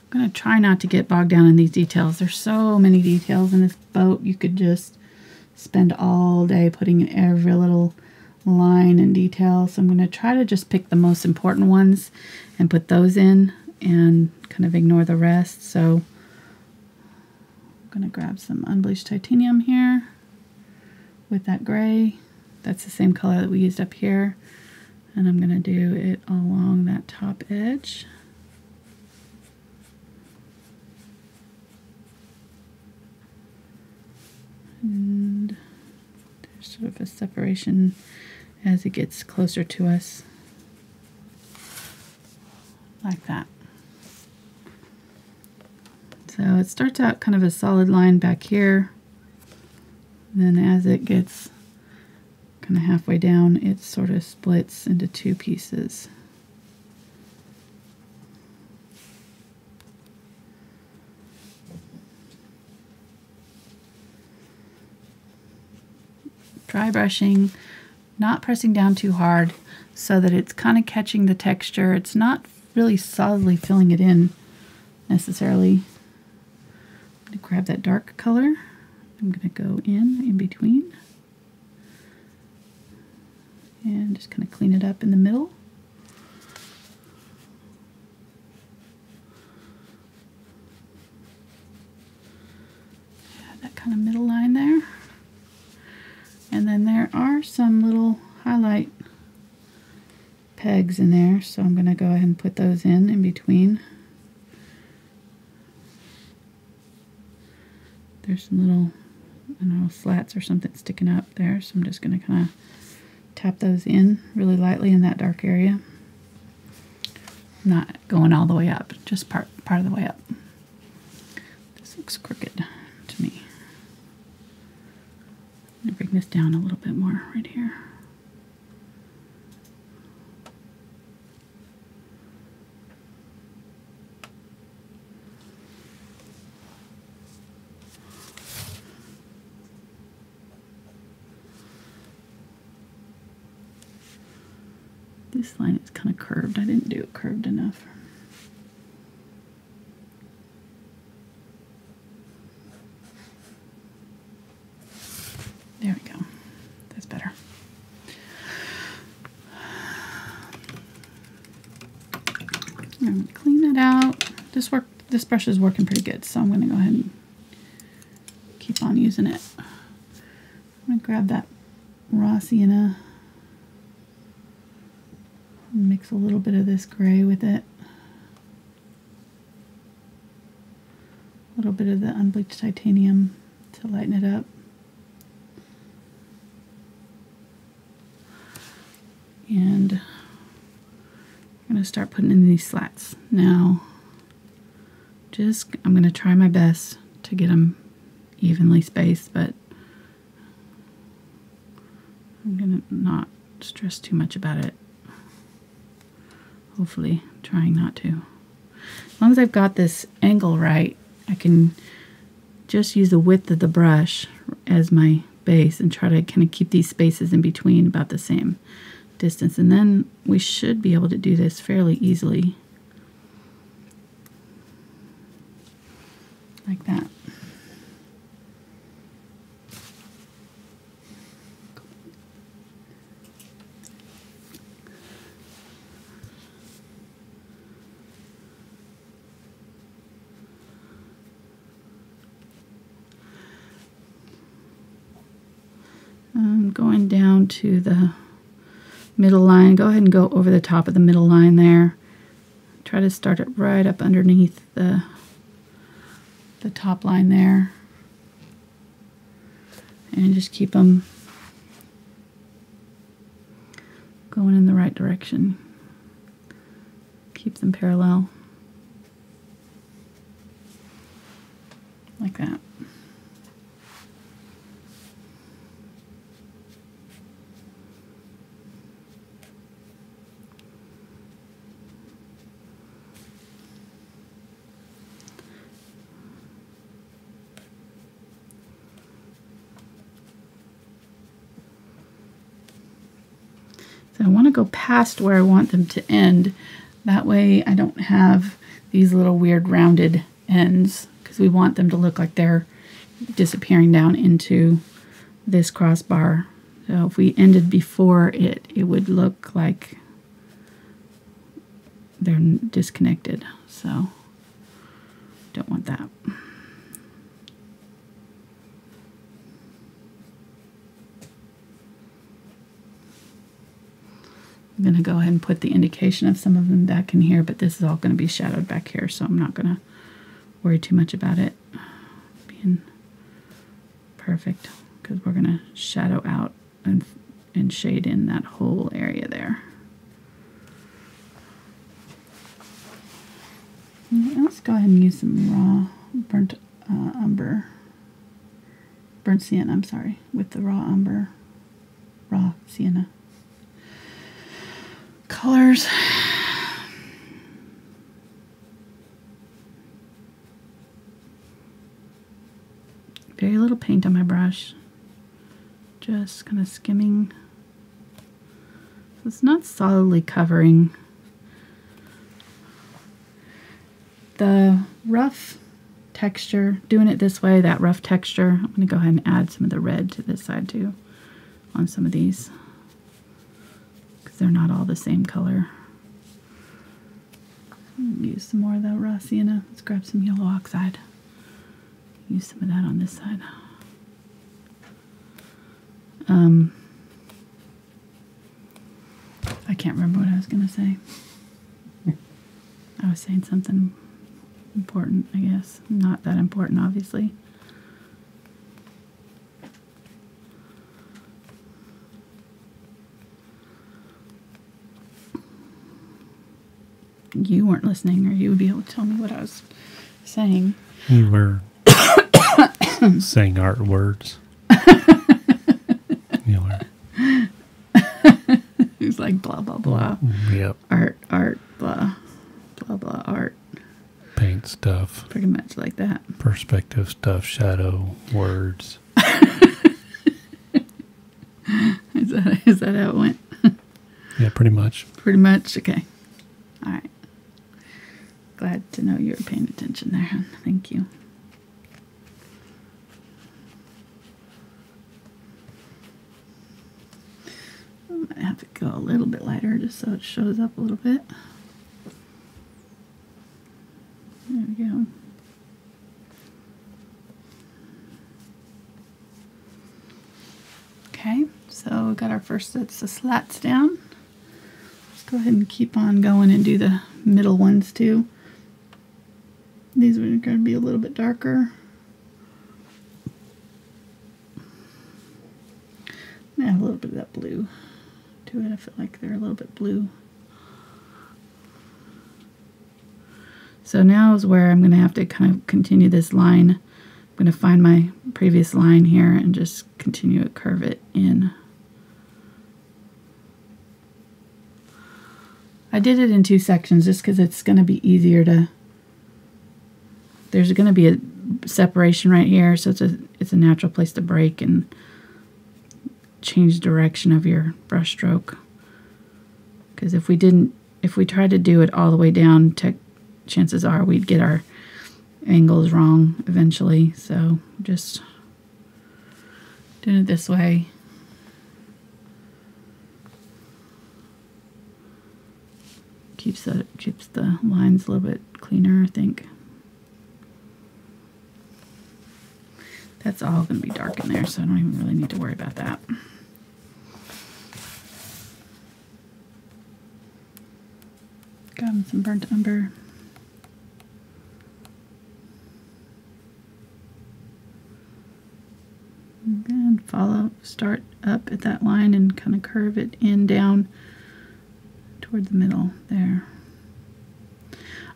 going to try not to get bogged down in these details. There's so many details in this boat. You could just spend all day putting in every little line and detail. So I'm going to try to just pick the most important ones and put those in and kind of ignore the rest. So I'm going to grab some unbleached titanium here with that gray. That's the same color that we used up here. And I'm going to do it along that top edge. And there's sort of a separation as it gets closer to us. Like that. So it starts out kind of a solid line back here. Then as it gets kind of halfway down, it sort of splits into two pieces. Dry brushing, not pressing down too hard so that it's kind of catching the texture. It's not really solidly filling it in necessarily. I'm going to grab that dark color. I'm going to go in between. And just kind of clean it up in the middle. Add that kind of middle line there. And then there are some little highlight pegs in there, so I'm going to go ahead and put those in between. There's some little, I don't know, slats or something sticking up there, so I'm just going to kind of tap those in really lightly in that dark area. Not going all the way up, just part of the way up. This looks crooked to me. I'm going to bring this down a little bit more right here. This line is kind of curved. I didn't do it curved enough. There we go. That's better. I'm going to clean that out. This brush is working pretty good, so I'm going to go ahead and keep on using it. I'm going to grab that raw sienna. Mix a little bit of this gray with it. A little bit of the unbleached titanium to lighten it up. And I'm going to start putting in these slats. Now, I'm going to try my best to get them evenly spaced, but I'm going to not stress too much about it. Hopefully, trying not to. As long as I've got this angle right, I can just use the width of the brush as my base and try to kind of keep these spaces in between about the same distance. And then we should be able to do this fairly easily. Like that. Going down to the middle line. Go ahead and go over the top of the middle line there. Try to start it right up underneath the top line there. And just keep them going in the right direction. Keep them parallel. Like that. So I want to go past where I want them to end. That way I don't have these little weird rounded ends, because we want them to look like they're disappearing down into this crossbar. So if we ended before it, it would look like they're disconnected. So don't want that. I'm going to go ahead and put the indication of some of them back in here, but this is all going to be shadowed back here, so I'm not going to worry too much about it being perfect, because we're going to shadow out and shade in that whole area there. And let's go ahead and use some raw burnt umber, burnt sienna, I'm sorry, with the raw umber, raw sienna colors. Very little paint on my brush, just kind of skimming. So it's not solidly covering. The rough texture, doing it this way, that rough texture, I'm going to go ahead and add some of the red to this side too on some of these, because they're not all the same color. Use some more of that raw sienna. Let's grab some yellow oxide. Use some of that on this side. I can't remember what I was going to say. I was saying something important, I guess. Not that important, obviously. You weren't listening, or you would be able to tell me what I was saying. You were saying art words. You were. It was like blah, blah, blah. Yep. Art, blah, blah, blah, art. Paint stuff. Pretty much like that. Perspective stuff, shadow, words. Is that how it went? Yeah, pretty much. Pretty much? Okay. All right. Glad to know you were paying attention there, hon. Thank you. I might have to go a little bit lighter just so it shows up a little bit. There we go. Okay, so we got our first sets of slats down. Let's go ahead and keep on going and do the middle ones too. These are going to be a little bit darker. Add a little bit of that blue to it. I feel like they're a little bit blue. So now is where I'm going to have to kind of continue this line. I'm going to find my previous line here and just continue to curve it in. I did it in two sections just because it's going to be easier to... There's going to be a separation right here, so it's a natural place to break and change the direction of your brush stroke. Because if we tried to do it all the way down, chances are we'd get our angles wrong eventually. So just doing it this way. Keeps the lines a little bit cleaner, I think. That's all going to be dark in there, so I don't even really need to worry about that. Got some burnt umber. Again, start up at that line and kind of curve it in down toward the middle there.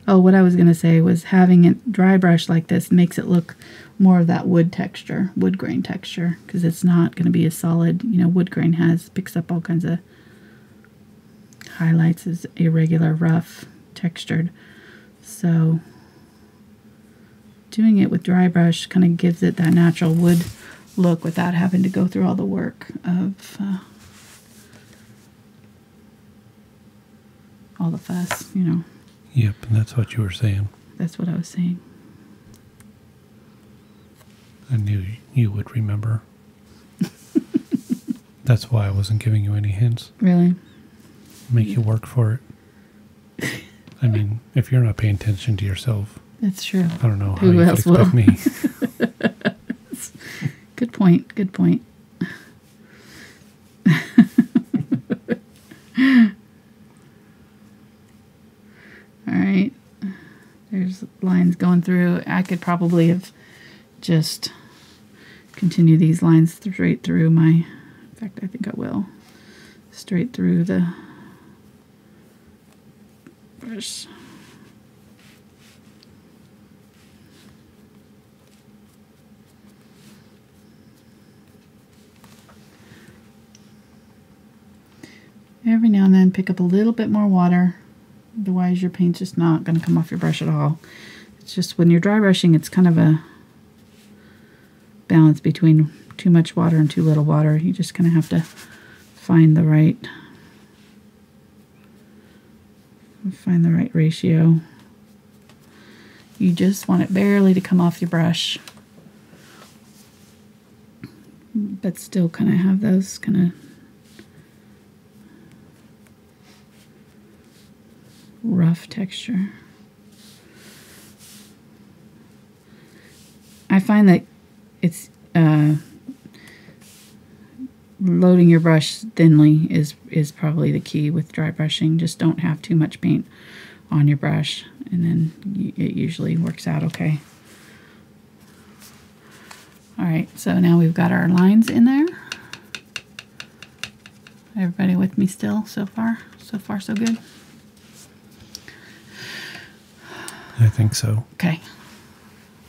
Oh, what I was going to say was having it dry brush like this makes it look more of that wood texture, wood grain texture, because it's not going to be a solid, you know, wood grain picks up all kinds of highlights, is irregular, rough, textured. So doing it with dry brush kind of gives it that natural wood look without having to go through all the work of all the fuss, you know. Yep, and that's what you were saying. That's what I was saying. I knew you would remember. That's why I wasn't giving you any hints. Really? Make you work for it. I mean, if you're not paying attention to yourself, that's true. I don't know how you could expect me. Good point. Good point. All right. There's lines going through. I could probably have just continue these lines straight through my, in fact, I think I will, straight through the brush. Every now and then pick up a little bit more water, otherwise your paint's just not going to come off your brush at all. It's just when you're dry brushing, it's kind of a balance between too much water and too little water. You just kind of have to find the right ratio. You just want it barely to come off your brush, but still kind of have those kind of rough texture. I find that it's loading your brush thinly is probably the key with dry brushing. Just don't have too much paint on your brush, and then it usually works out okay. All right, so now we've got our lines in there. Everybody with me still so far? So far, so good? I think so. Okay.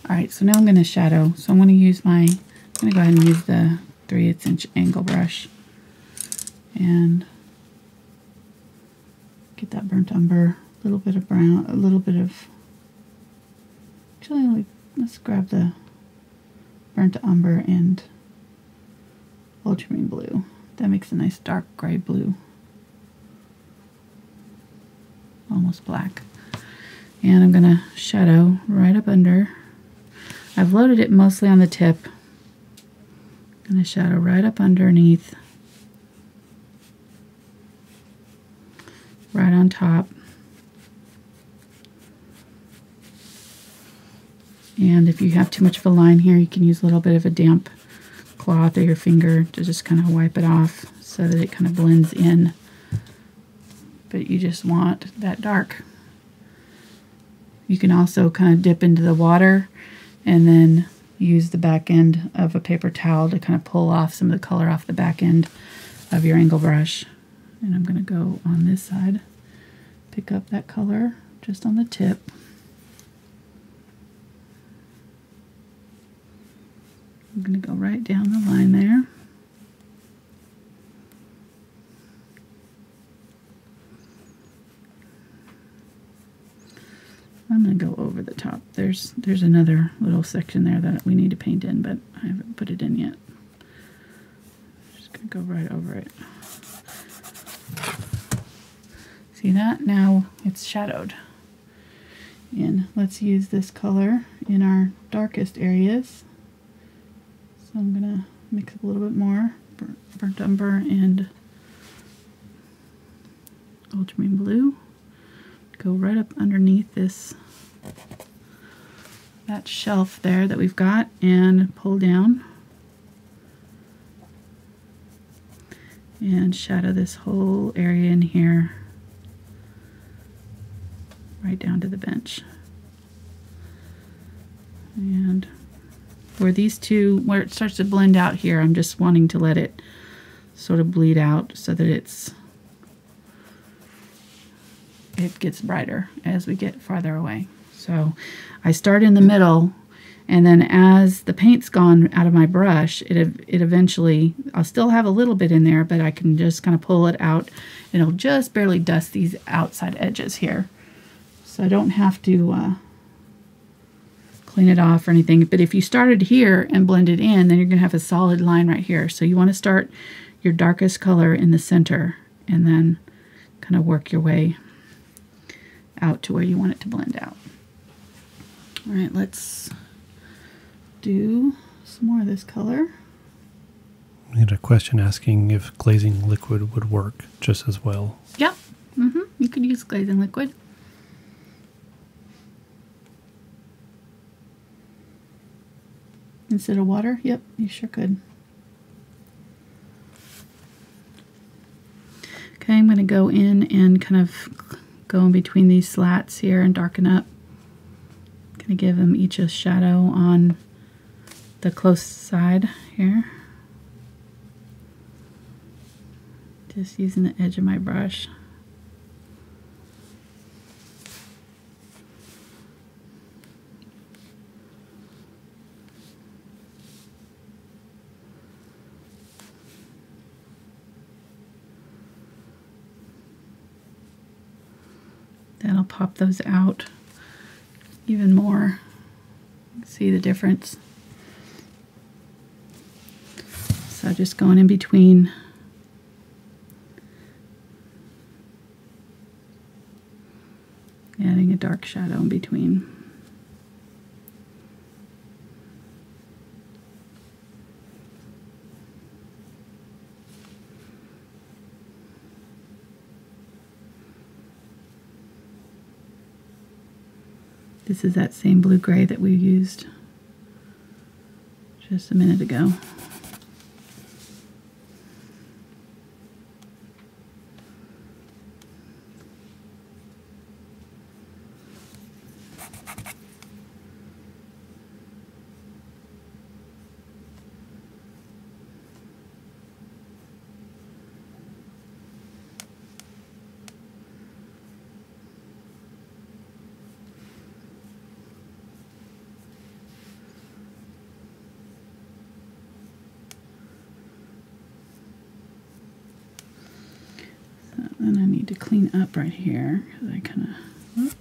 All right, so now I'm going to shadow. So I'm going to use I'm going to go ahead and use the 3/8" angle brush and get that burnt umber, a little bit of brown, a little bit of, actually, let's grab the burnt umber and ultramarine blue. That makes a nice dark gray blue, almost black. And I'm going to shadow right up under. I've loaded it mostly on the tip. I'm going to shadow right up underneath, right on top. And if you have too much of a line here, you can use a little bit of a damp cloth or your finger to just kind of wipe it off so that it kind of blends in. But you just want that dark. You can also kind of dip into the water and then use the back end of a paper towel to kind of pull off some of the color off the back end of your angle brush. And I'm going to go on this side, pick up that color just on the tip. I'm going to go right down the line there. I'm going to go over the top. There's another little section there that we need to paint in, but I haven't put it in yet. Just going to go right over it. See that? Now it's shadowed. And let's use this color in our darkest areas. So I'm going to mix up a little bit more burnt umber and ultramarine blue. Go right up underneath this that shelf there that we've got and pull down and shadow this whole area in here right down to the bench. And where these two, where it starts to blend out here, I'm just wanting to let it sort of bleed out so that it gets brighter as we get farther away. So I start in the middle, and then as the paint's gone out of my brush, it eventually, I'll still have a little bit in there, but I can just kind of pull it out, and it'll just barely dust these outside edges here. So I don't have to clean it off or anything. But if you started here and blended in, then you're going to have a solid line right here. So you want to start your darkest color in the center and then kind of work your way out to where you want it to blend out. All right, let's do some more of this color. We had a question asking if glazing liquid would work just as well. Yep. You could use glazing liquid. Instead of water? Yep, you sure could. Okay, I'm going to go in and kind of go in between these slats here and darken up. Going to give them each a shadow on the close side here. Just using the edge of my brush. Then I'll pop those out even more. See the difference. So just going in between. Adding a dark shadow in between. This is that same blue-gray that we used just a minute ago. Then I need to clean up right here because I kind of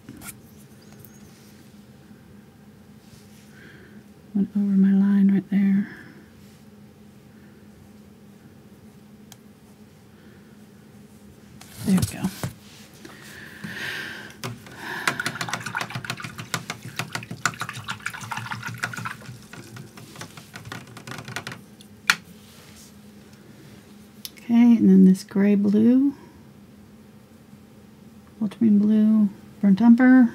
went over my line right there. There we go. Okay, and then this gray blue. Ultramarine Blue, Burnt Umber.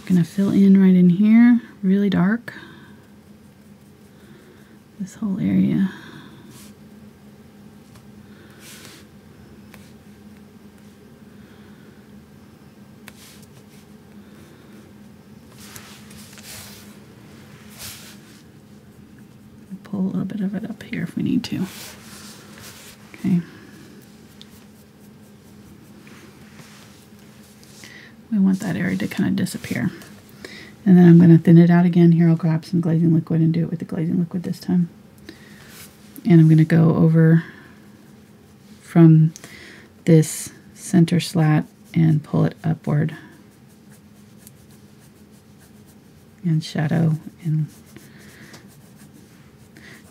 Gonna fill in right in here, really dark. This whole area. Pull a little bit of it up here if we need to. Okay. We want that area to kind of disappear. And then I'm going to thin it out again. Here I'll grab some glazing liquid and do it with the glazing liquid this time. And I'm going to go over from this center slat and pull it upward. And shadow. And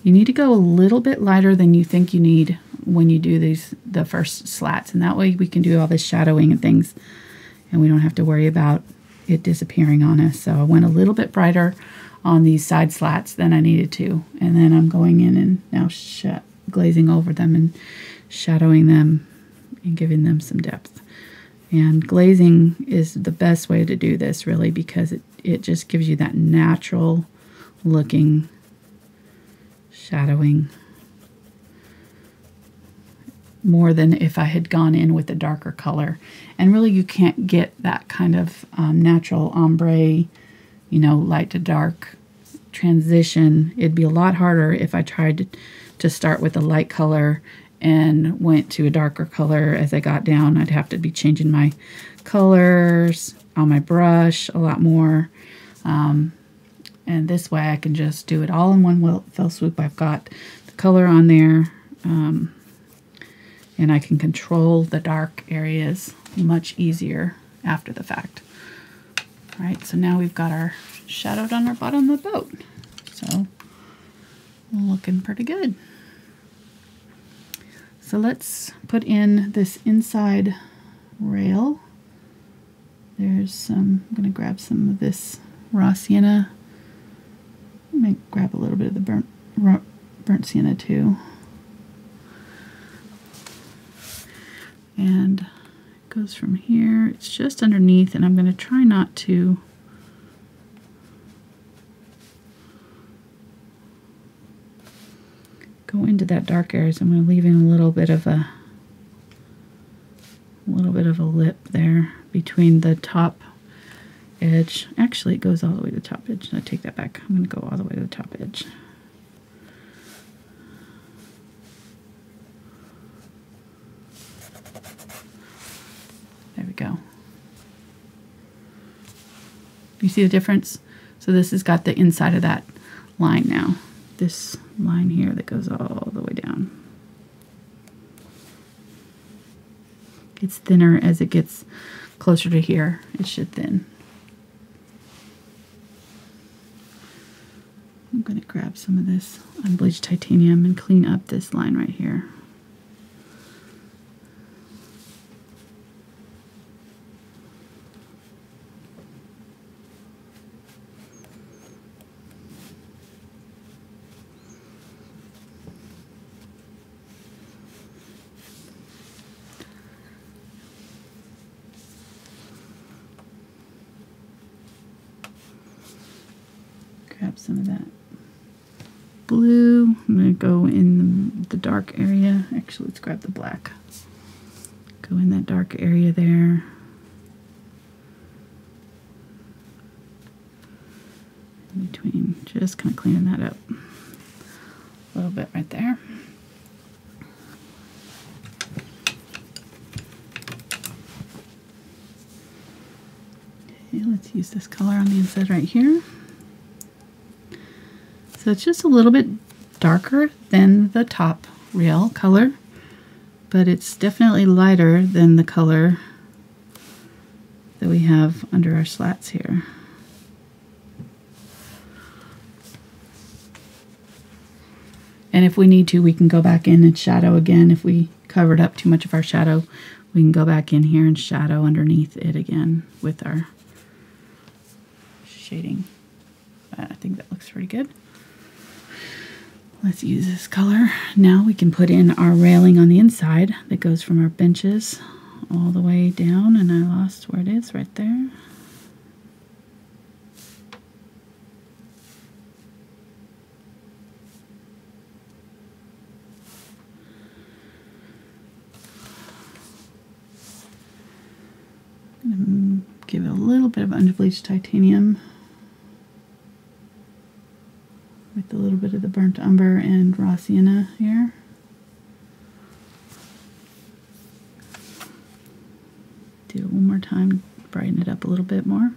you need to go a little bit lighter than you think you need when you do the first slats. And that way we can do all this shadowing and things. And we don't have to worry about it disappearing on us. So I went a little bit brighter on these side slats than I needed to. And then I'm going in and now glazing over them and shadowing them and giving them some depth. And glazing is the best way to do this, really, because it just gives you that natural looking shadowing more than if I had gone in with a darker color. And really you can't get that kind of natural ombre, you know, light to dark transition. It'd be a lot harder if I tried to start with a light color and went to a darker color as I got down. I'd have to be changing my colors on my brush a lot more. And this way I can just do it all in one fell swoop. I've got the color on there, and I can control the dark areas much easier after the fact. All right, so now we've got our shadowed on our bottom of the boat. So looking pretty good. So let's put in this inside rail. There's some, I'm going to grab some of this raw sienna. I might grab a little bit of the burnt sienna too. And it goes from here. It's just underneath, and I'm going to try not to go into that dark area. So I'm going to leave in a little bit of a lip there between the top edge. Actually, it goes all the way to the top edge. I take that back. I'm going to go all the way to the top edge. There we go. You see the difference? So this has got the inside of that line now. This line here that goes all the way down. Gets thinner as it gets closer to here. It should thin. I'm going to grab some of this unbleached titanium and clean up this line right here. Grab some of that blue. I'm going to go in the dark area. Actually, let's grab the black. Go in that dark area there. In between, just kind of cleaning that up a little bit right there. Okay, let's use this color on the inside right here. So it's just a little bit darker than the top rail color, but it's definitely lighter than the color that we have under our slats here. And if we need to, we can go back in and shadow again. If we covered up too much of our shadow, we can go back in here and shadow underneath it again with our shading. I think that looks pretty good. Let's use this color. Now we can put in our railing on the inside that goes from our benches all the way down, and I lost where it is right there. I'm going to give it a little bit of unbleached titanium with a little bit of the burnt umber and raw sienna here. Do it one more time, brighten it up a little bit more.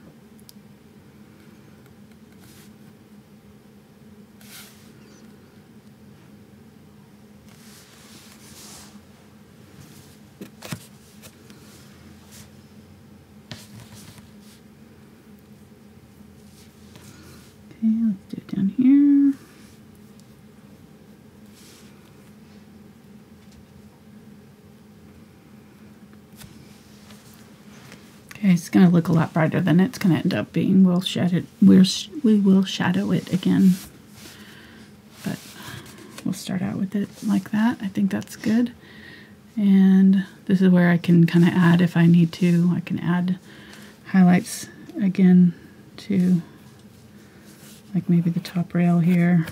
Okay, let's do it down here. Okay, it's going to look a lot brighter than it's going to end up being. We will shadow it again, but we'll start out with it like that. I think that's good. And this is where I can kind of add, if I need to, I can add highlights again to like maybe the top rail here.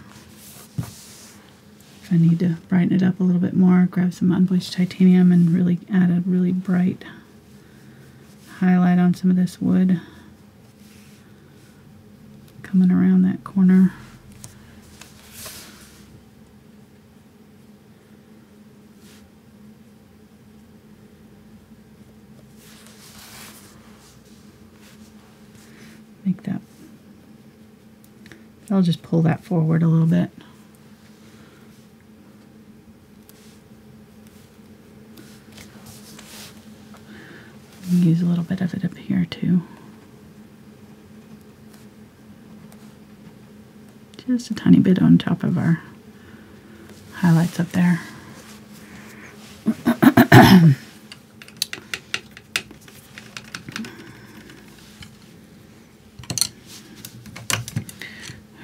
If I need to brighten it up a little bit more, grab some unbleached titanium and really add a really bright highlight on some of this wood coming around that corner. Make that, I'll just pull that forward a little bit. Use a little bit of it up here too. Just a tiny bit on top of our highlights up there.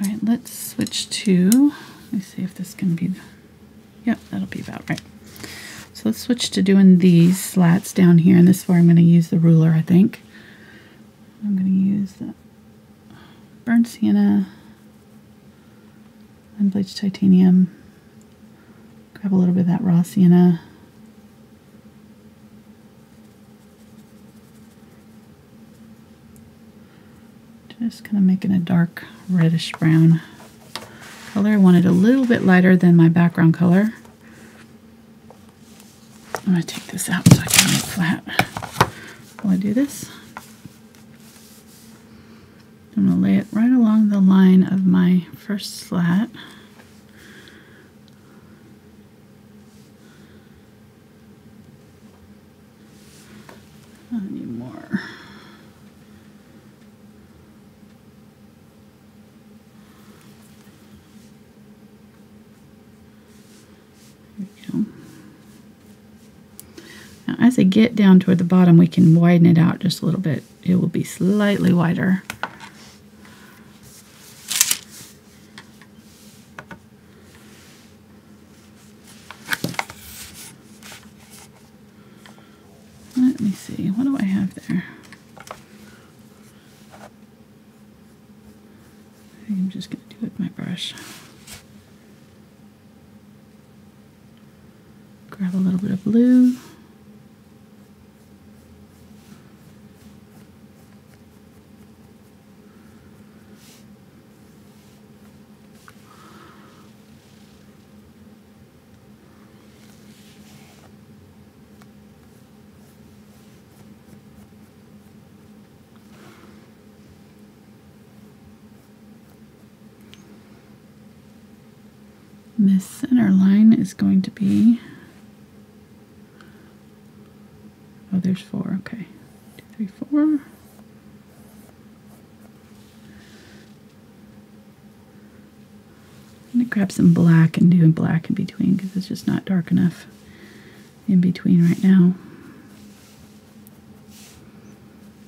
Alright, let's switch to, let me see if this can be, yep, that'll be about right. So let's switch to doing these slats down here, and this is where I'm going to use the ruler, I think. I'm going to use the burnt sienna, unbleached titanium, grab a little bit of that raw sienna, just kind of making a dark reddish brown color. I want it a little bit lighter than my background color. I'm going to take this out so I can lay it flat while I do this. I'm going to lay it right along the line of my first slat. I need more. There we go. Now, as I get down toward the bottom, we can widen it out just a little bit. It will be slightly wider. Let me see, what do I have there? I think I'm just going to do it with my brush. Grab a little bit of blue. This center line is going to be, oh, there's 4, okay. 2, 3, 4. I'm going to grab some black and do black in between because it's just not dark enough in between right now.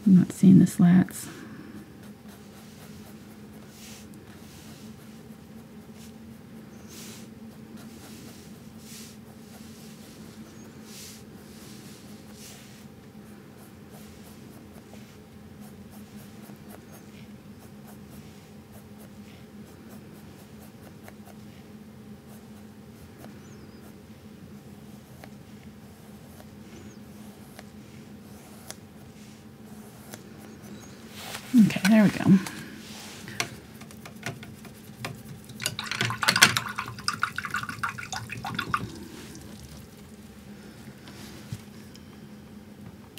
I'm not seeing the slats. Okay, there we go.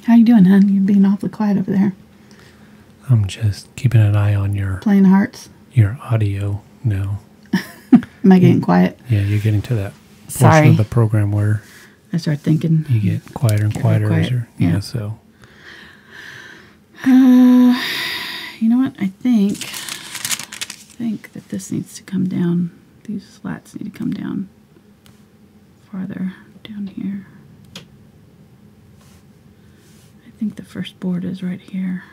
How you doing, hon? You're being awfully quiet over there. I'm just keeping an eye on your... Playing hearts? Your audio. No. Am I getting quiet? Yeah, you're getting to that Sorry. portion of the program where... I start thinking... You get quieter and quieter. Quiet. Yeah, so... You know what? I think that this needs to come down. These slats need to come down farther down here. I think the first board is right here.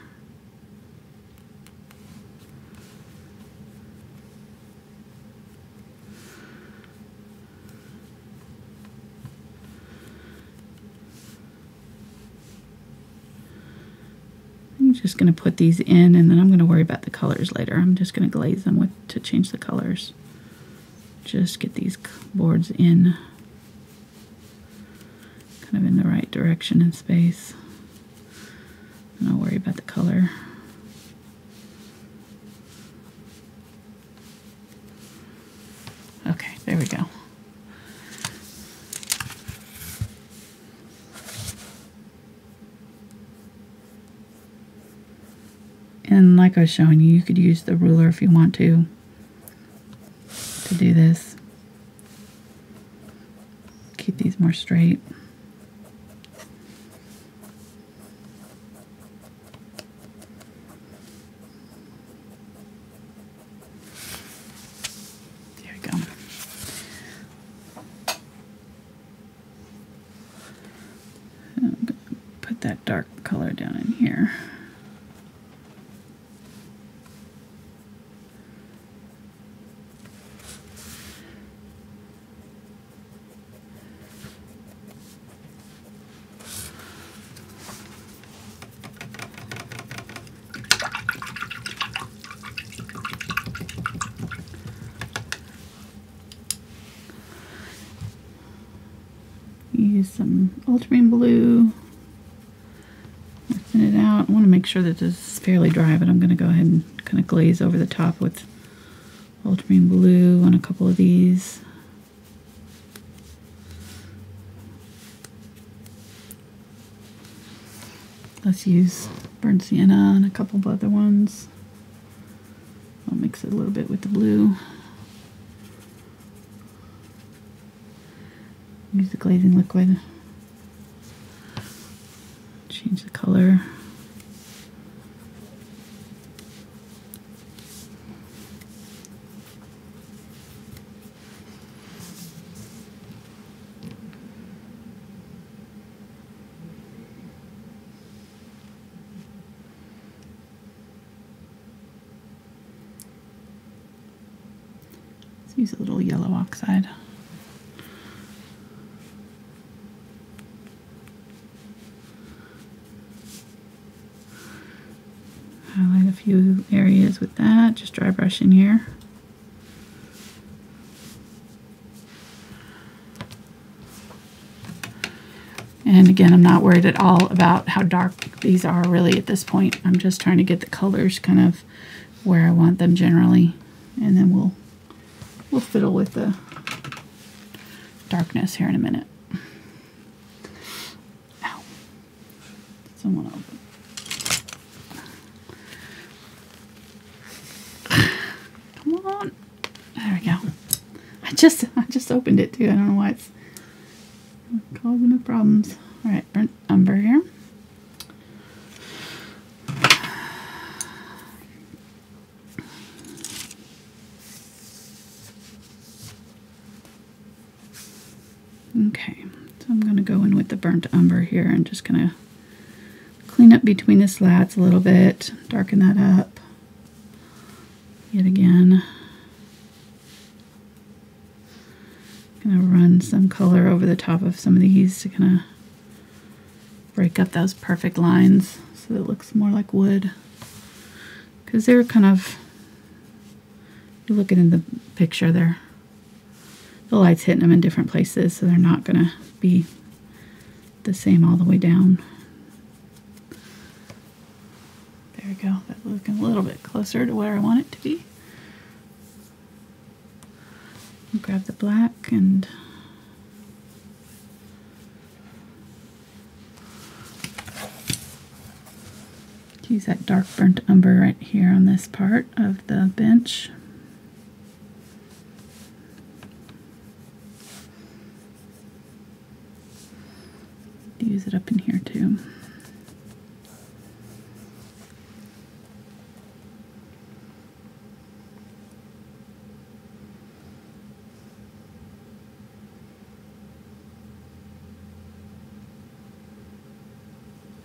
I'm just going to put these in, and then I'm going to worry about the colors later. I'm just going to glaze them to change the colors. Just get these boards in, kind of in the right direction and space. And I'll worry about the color. Okay, there we go. And like I was showing you, you could use the ruler if you want to do this. Keep these more straight. There we go. I'm going to put that dark color down in here. Use some Ultramarine Blue. Thin it out. I want to make sure that this is fairly dry, but I'm going to go ahead and kind of glaze over the top with Ultramarine Blue on a couple of these. Let's use burnt sienna on a couple of other ones. I'll mix it a little bit with the blue. Use the glazing liquid. Change the color. Let's use a little yellow oxide. Highlight a few areas with that, just dry brush in here. And again, I'm not worried at all about how dark these are really at this point. I'm just trying to get the colors kind of where I want them generally. And then we'll fiddle with the darkness here in a minute. Ow. Someone over. Come on. There we go. I just opened it too. I don't know why it's causing me problems. All right, burnt umber here. Okay, so I'm going to go in with the burnt umber here and just kind of clean up between the slats a little bit, darken that up yet again. Going to run some color over the top of some of these to kind of break up those perfect lines so that it looks more like wood. Because they're kind of, you look at in the picture there, the light's hitting them in different places, so they're not going to be the same all the way down. There we go. That's looking a little bit closer to where I want it to be. Grab the black and use that dark burnt umber right here on this part of the bench. Use it up in here too.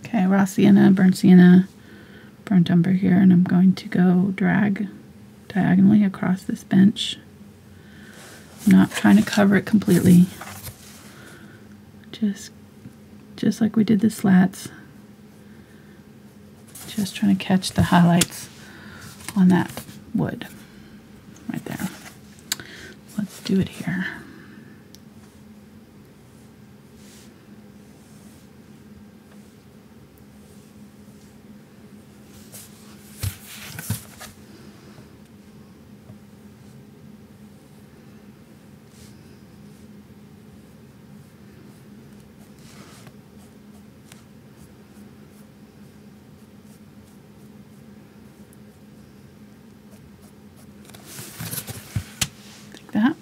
Okay, raw sienna, burnt umber here, and I'm going to go drag diagonally across this bench. I'm not trying to cover it completely. Just like we did the slats. Just trying to catch the highlights on that wood right there. Let's do it here. That.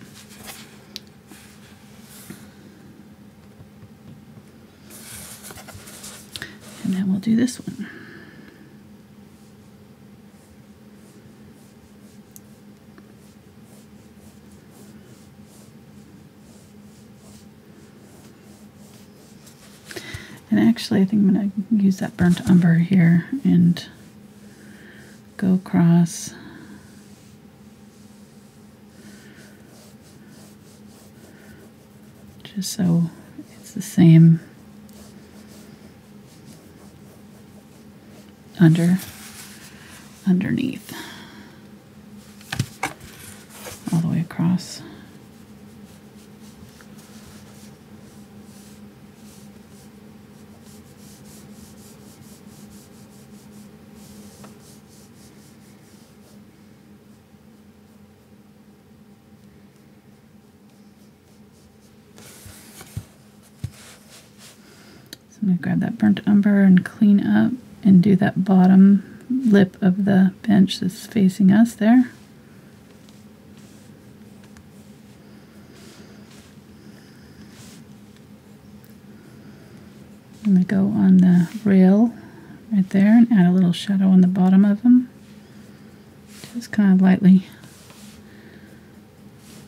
And then we'll do this one. And actually I think I'm going to use that burnt umber here and go across. Just so it's the same underneath, all the way across. I'm going to grab that burnt umber and clean up and do that bottom lip of the bench that's facing us there. I'm going to go on the rail right there and add a little shadow on the bottom of them. Just kind of lightly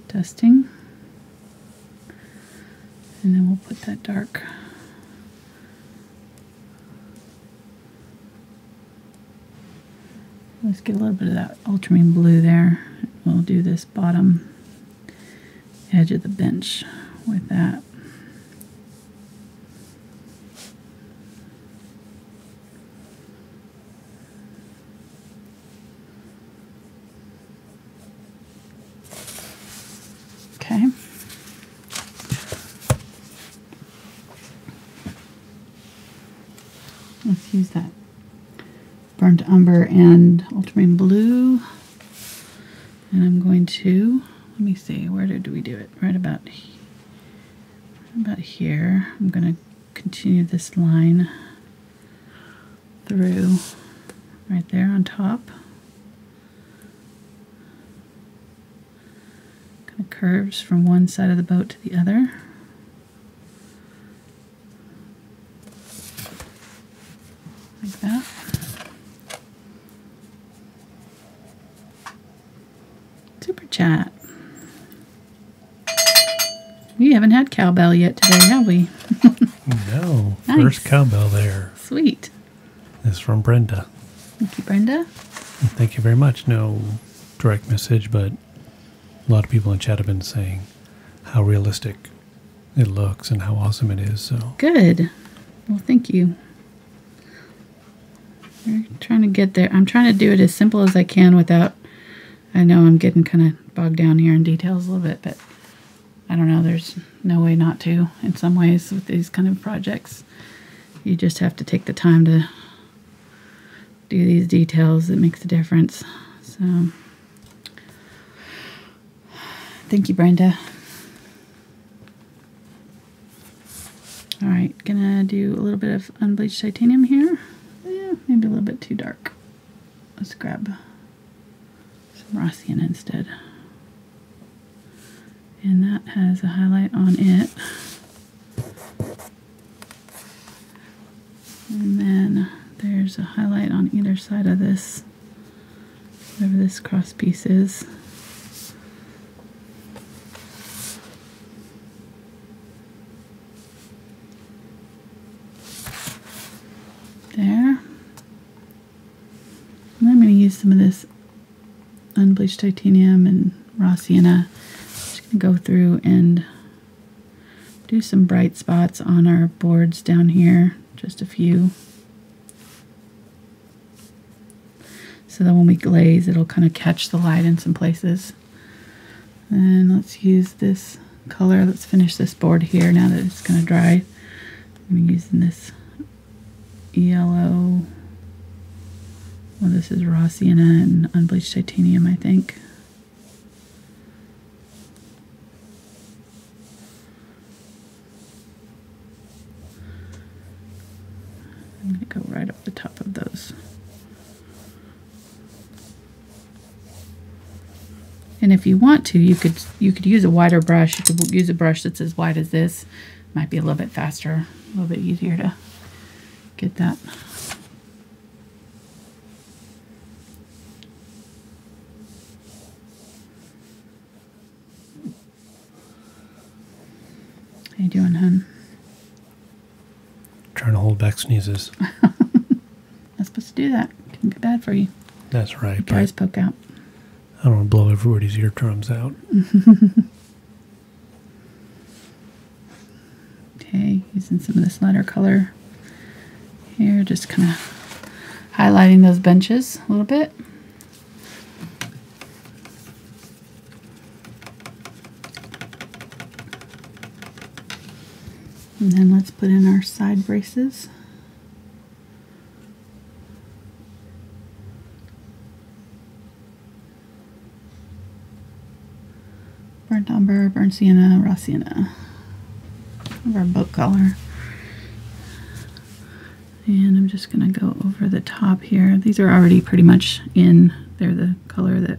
dusting. And then we'll put that dark let's get a little bit of that ultramarine blue there. We'll do this bottom edge of the bench with that. Okay. Let's use that burnt umber and ultramarine blue, and I'm going to, let me see, where did we do it? Right about here. I'm going to continue this line through right there on top. Kind of curves from one side of the boat to the other. Like that. Super chat. We haven't had cowbell yet today, have we? No. Nice. First cowbell there. Sweet. This is from Brenda. Thank you, Brenda. Thank you very much. No direct message, but a lot of people in chat have been saying how realistic it looks and how awesome it is. So good. Well, thank you. We're trying to get there. I'm trying to do it as simple as I can without, I know I'm getting kind of bogged down here in details a little bit, but I don't know, there's no way not to in some ways with these kind of projects. You just have to take the time to do these details that makes a difference. So, thank you, Brenda. All right, gonna do a little bit of unbleached titanium here. Yeah, maybe a little bit too dark. Let's grab some raw sienna instead. And that has a highlight on it. And then there's a highlight on either side of this, whatever this cross piece is. There. And I'm going to use some of this unbleached titanium and raw sienna. Just going to go through and do some bright spots on our boards down here. Just a few. so that when we glaze, it'll kind of catch the light in some places. And let's use this color. Let's finish this board here now that it's going to dry. I'm using this yellow. Well, this is raw sienna and unbleached titanium, I think. I'm going to go right up the top of those. And if you want to, you could use a wider brush. You could use a brush that's as wide as this. Might be a little bit faster, a little bit easier to get that. How you doing, hun? Trying to hold back sneezes. Not supposed to do that. It can be bad for you. That's right. Your eyes poke out. I don't want to blow everybody's eardrums out. Okay, using some of this lighter color here, just kind of highlighting those benches a little bit. And then let's put in our side braces. Burnt umber, burnt sienna, raw sienna. Of our boat color. And I'm just going to go over the top here. These are already pretty much in. They're the color that,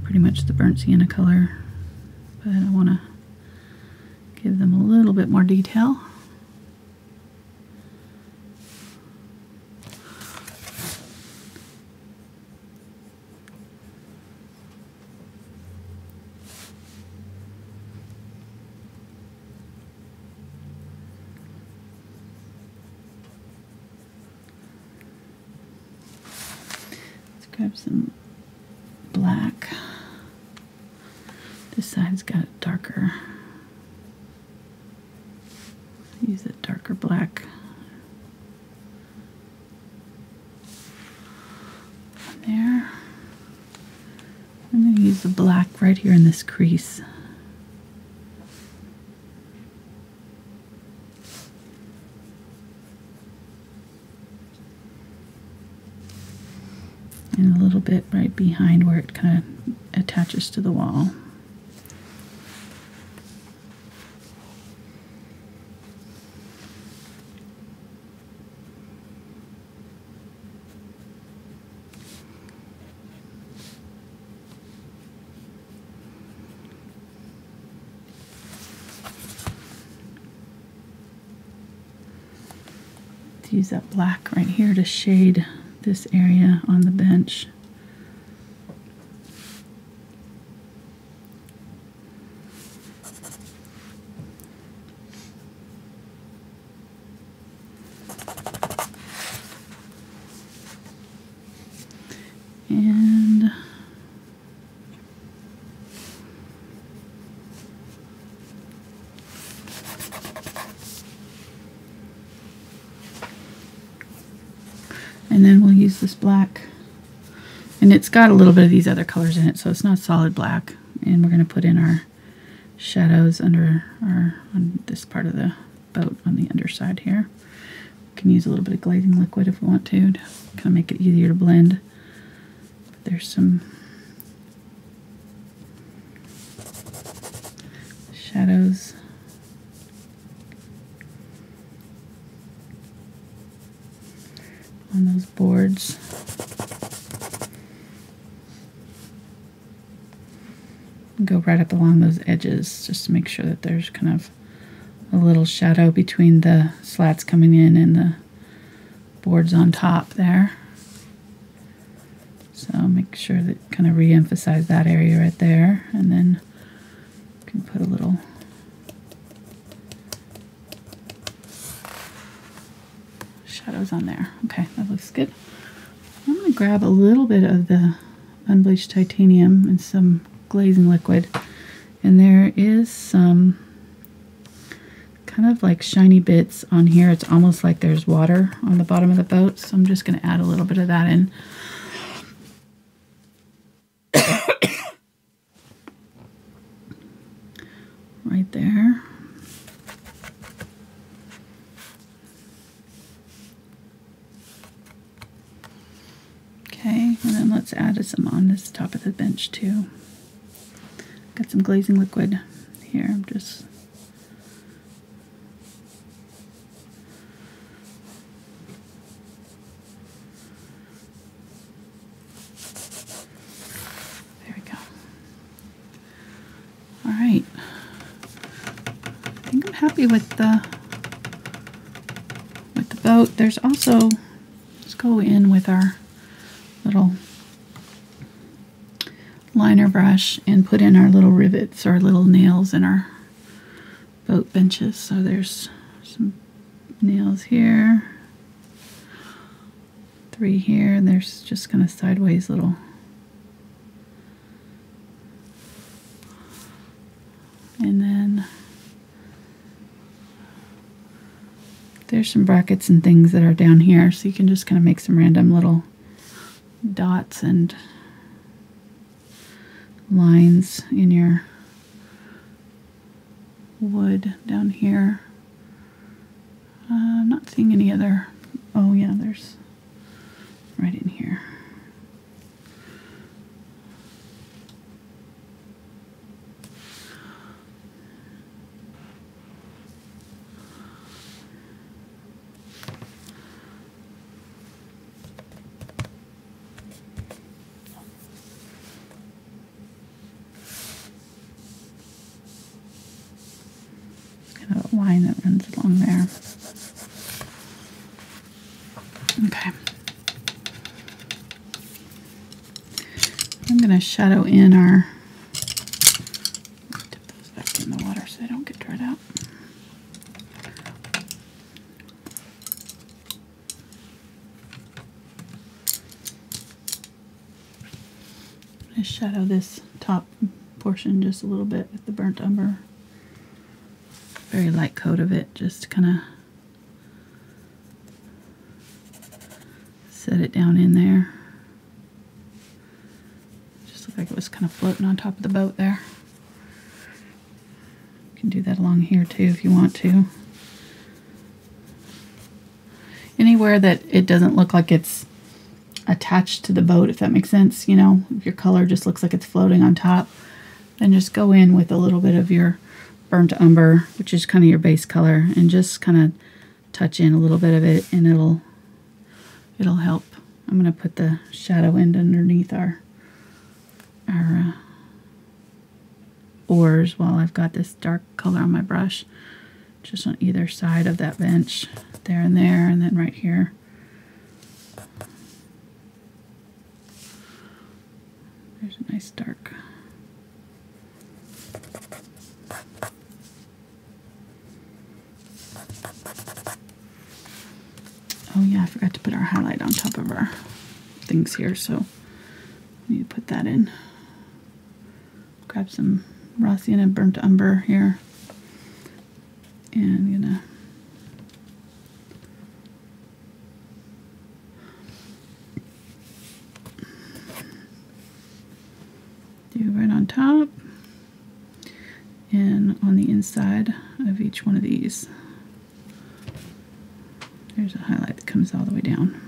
pretty much the burnt sienna color. But I want to give them a little bit more detail. Grab some black. This side's got it darker. Use a darker black. There. I'm going to use the black right here in this crease. And a little bit right behind where it kind of attaches to the wall. Let's use that black right here to shade this area on the bench. And then we'll use this black, and it's got a little bit of these other colors in it, so it's not solid black. And we're going to put in our shadows under on this part of the boat on the underside here. We can use a little bit of glazing liquid if we want to kind of make it easier to blend. But there's some shadows. On those boards. Go right up along those edges just to make sure that there's kind of a little shadow between the slats coming in and the boards on top there. So make sure that kind of re-emphasize that area right there, and then you can put a little shadows on there. Okay, that looks good. I'm going to grab a little bit of the unbleached titanium and some glazing liquid, and there is some kind of like shiny bits on here. It's almost like there's water on the bottom of the boat, so I'm just going to add a little bit of that in. let's add some on this top of the bench too. Got some glazing liquid here. I'm just there we go. All right. I think I'm happy with the boat. There's also, let's go in with our little liner brush and put in our little rivets or little nails in our boat benches. So there's some nails here, 3 here, and there's just kind of sideways little and then there's some brackets and things that are down here, so you can just kind of make some random little dots and lines in your wood down here. I'm not seeing any other, oh yeah, there's right in here. Line that runs along there. Okay. I'm going to shadow in our, dip those back in the water so they don't get dried out. I'm going to shadow this top portion just a little bit with the burnt umber. Very light coat of it, just to kind of set it down in there. Just looked like it was kind of floating on top of the boat there. You can do that along here too if you want to. Anywhere that it doesn't look like it's attached to the boat, if that makes sense, you know, if your color just looks like it's floating on top, then just go in with a little bit of your burnt umber, which is kind of your base color, and just kind of touch in a little bit of it, and it'll help. I'm going to put the shadow end underneath our oars while I've got this dark color on my brush, just on either side of that bench, there, and then right here. There's a nice dark. Oh yeah, I forgot to put our highlight on top of our things here, so I need to put that in. Grab some raw sienna burnt umber here, and I'm gonna do right on top and on the inside of each one of these. There's a highlight that comes all the way down.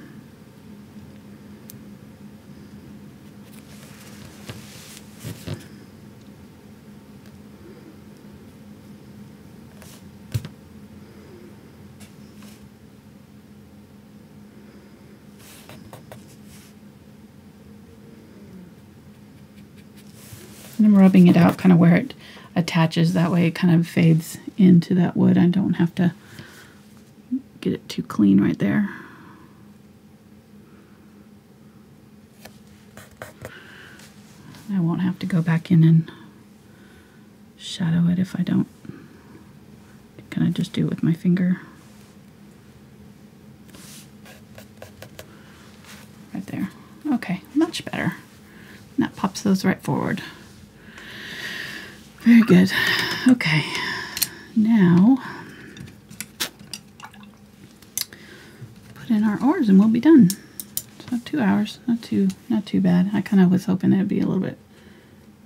And I'm rubbing it out kind of where it attaches, that way it kind of fades into that wood. I don't have to get it too clean right there. I won't have to go back in and shadow it if I don't. Kind of just do it with my finger. Right there. Okay, much better. And that pops those right forward. Very good. Okay, now put in our oars and we'll be done. So 2 hours, not too bad. I kind of was hoping it'd be a little bit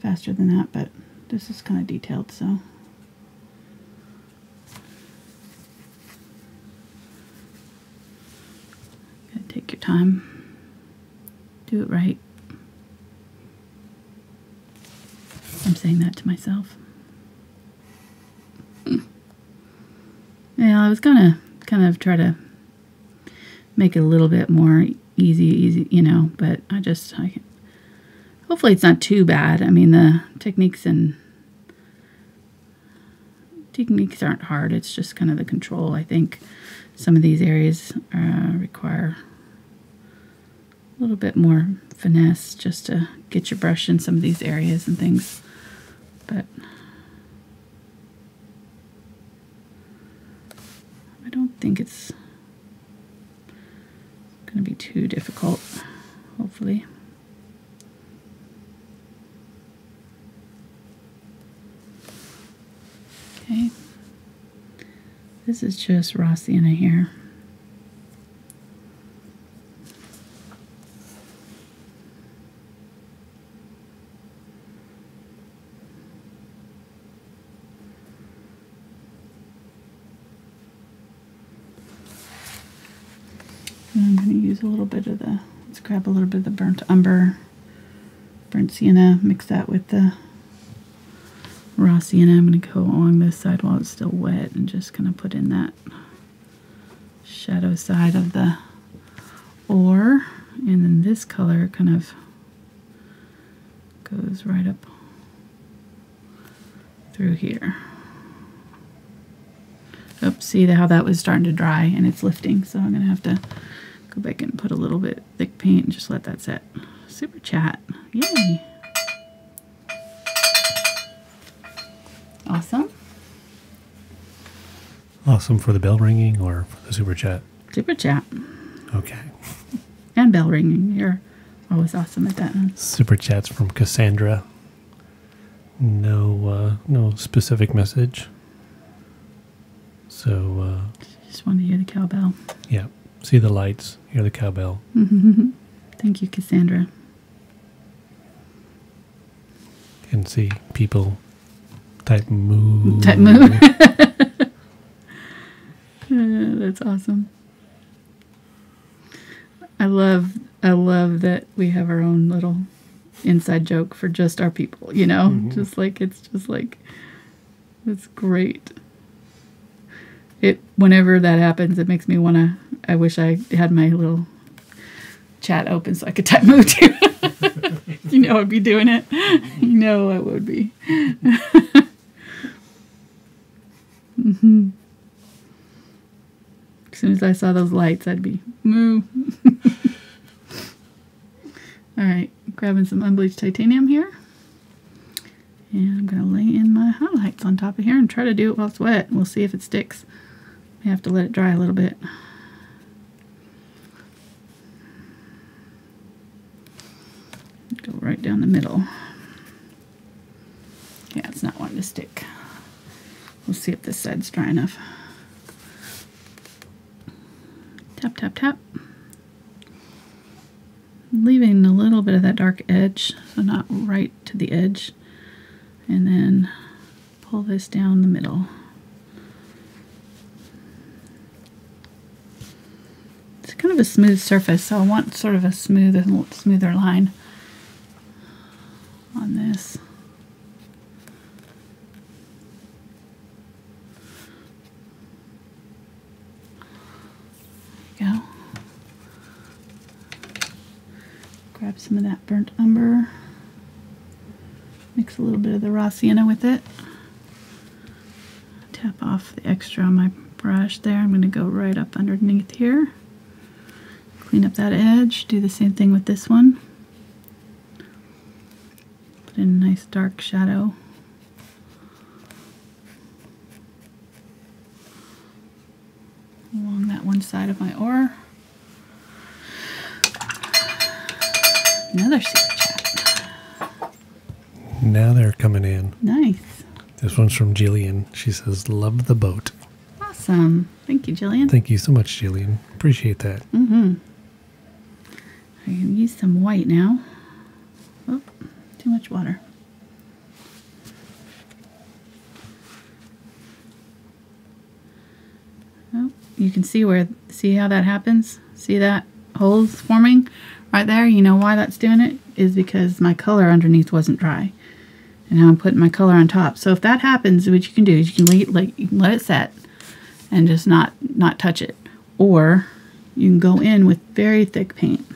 faster than that, but this is kind of detailed, so. Gotta take your time. Do it right. saying that to myself. Yeah, I was gonna kind of try to make it a little bit more easy, you know, but hopefully it's not too bad. I mean, the techniques aren't hard. It's just kind of the control. I think some of these areas require a little bit more finesse just to get your brush in some of these areas and things. But I don't think it's going to be too difficult, hopefully. Okay. This is just raw sienna here. I'm going to use a little bit of let's grab a little bit of the burnt umber, burnt sienna, mix that with the raw sienna. I'm going to go along this side while it's still wet and just kind of put in that shadow side of the ore. And then this color kind of goes right up through here. Oops, see how that was starting to dry and it's lifting, so I'm going to have to go back and put a little bit thick paint and just let that set. Super chat. Yay. Awesome. Awesome for the bell ringing or for the super chat? Super chat. Okay. And bell ringing. You're always awesome at that. Super chats from Cassandra. No specific message. So just wanted to hear the cowbell. Yeah. See the lights, hear the cowbell. Thank you, Cassandra. And see people type moo. Type moo. That's awesome. I love that we have our own little inside joke for just our people, you know? It's great. Whenever that happens, it makes me I wish I had my little chat open so I could type moo too. You know I'd be doing it. You know I would be. As soon as I saw those lights, I'd be moo. Alright, grabbing some unbleached titanium here. And I'm going to lay in my highlights on top of here and try to do it while it's wet. We'll see if it sticks. I have to let it dry a little bit. Go right down the middle. Yeah, it's not wanting to stick. We'll see if this side's dry enough. Tap, tap, tap. Leaving a little bit of that dark edge, so not right to the edge. And then pull this down the middle. It's kind of a smooth surface, so I want sort of a smoother line on this. There you go. Grab some of that burnt umber. Mix a little bit of the raw sienna with it. Tap off the extra on my brush there. I'm going to go right up underneath here. Clean up that edge. Do the same thing with this one. Put in a nice dark shadow. Along that one side of my ore. Another super chat. Now they're coming in. Nice. This one's from Jillian. She says, love the boat. Awesome. Thank you, Jillian. Thank you so much, Jillian. Appreciate that. I can use some white now. Oh, too much water. Oh, you can see how that happens? See that holes forming right there? You know why that's doing it? Is because my color underneath wasn't dry. And now I'm putting my color on top. So if that happens, what you can do is you can let it set and just not touch it. Or you can go in with very thick paint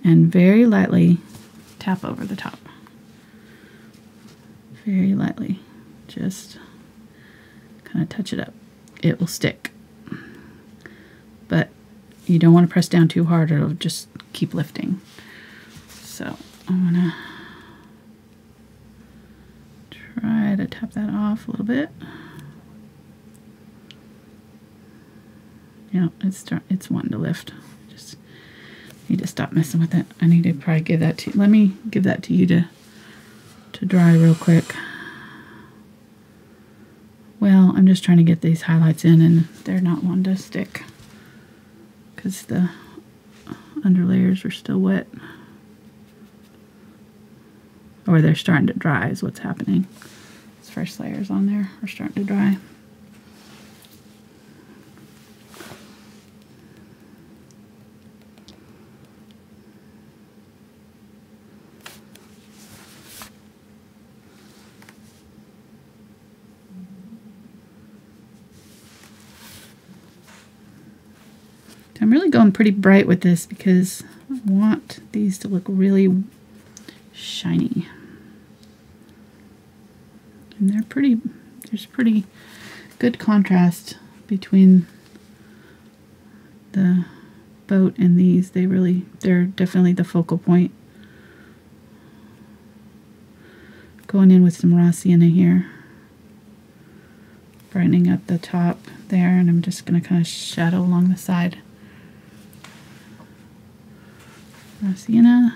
and very lightly tap over the top. Very lightly. Just kind of touch it up. It will stick. But you don't want to press down too hard or it'll just keep lifting. So I'm going to try to tap that off a little bit. Yeah, it's wanting to lift. Just need to stop messing with it. I need to probably give that to you. Let me give that to you to dry real quick. Well, I'm just trying to get these highlights in and they're not wanting to stick because the underlayers are still wet. Or they're starting to dry is what's happening. These first layers on there are starting to dry. I'm really going pretty bright with this because I want these to look really shiny. And there's pretty good contrast between the boat and these. They're definitely the focal point. Going in with some raw sienna here. Brightening up the top there, and I'm just going to kind of shadow along the side. Raw sienna.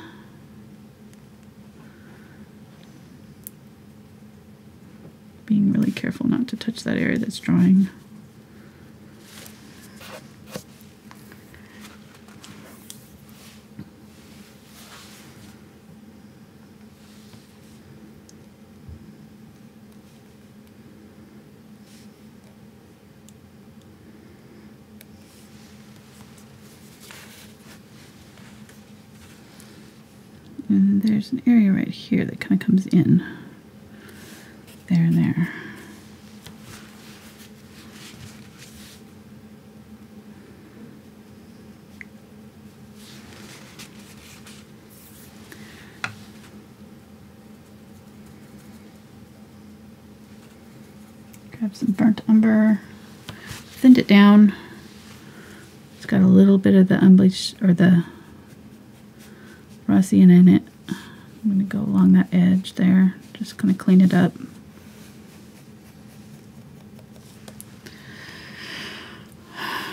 Being really careful not to touch that area that's drying. And there's an area right here that kind of comes in. There and there. Grab some burnt umber, thinned it down. It's got a little bit of the unbleached or the raw sienna in it. I'm going to go along that edge there, just kind of clean it up.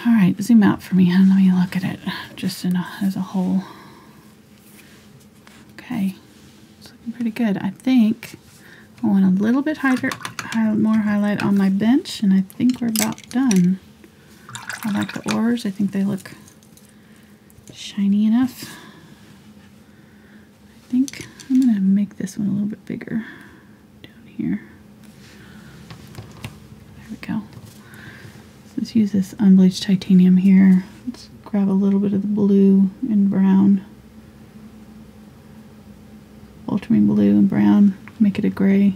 All right, zoom out for me and let me look at it just as a whole. Okay, it's looking pretty good. I think I want a little bit more highlight on my bench, and I think we're about done. I like the ores. I think they look shiny enough. I think I'm going to make this one a little bit bigger down here. There we go. Let's use this Unbleached Titanium here. Let's grab a little bit of the blue and brown. Ultramarine Blue and brown. Make it a gray.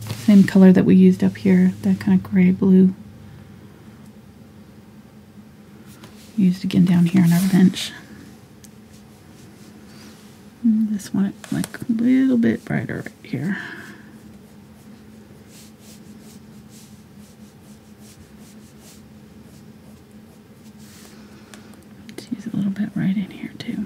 Same color that we used up here. That kind of gray blue. Used again down here on our bench. And this one, like a little bit brighter right here. Let's use a little bit right in here too.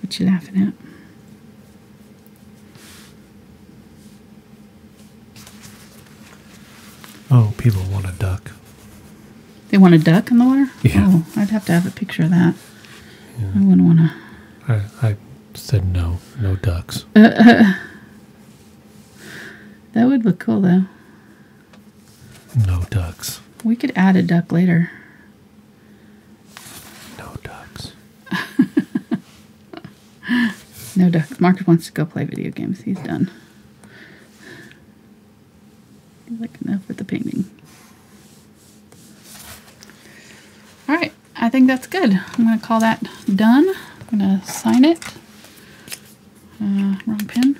What you laughing at? Oh, people want a duck. They want a duck in the water? Yeah. Oh, I'd have to have a picture of that. Yeah. I wouldn't want to. I said no ducks. That would look cool though. No ducks. We could add a duck later. No ducks. No ducks. Mark wants to go play video games. He's done. He's like enough with the painting. think that's good. I'm going to call that done. I'm going to sign it. Wrong pen.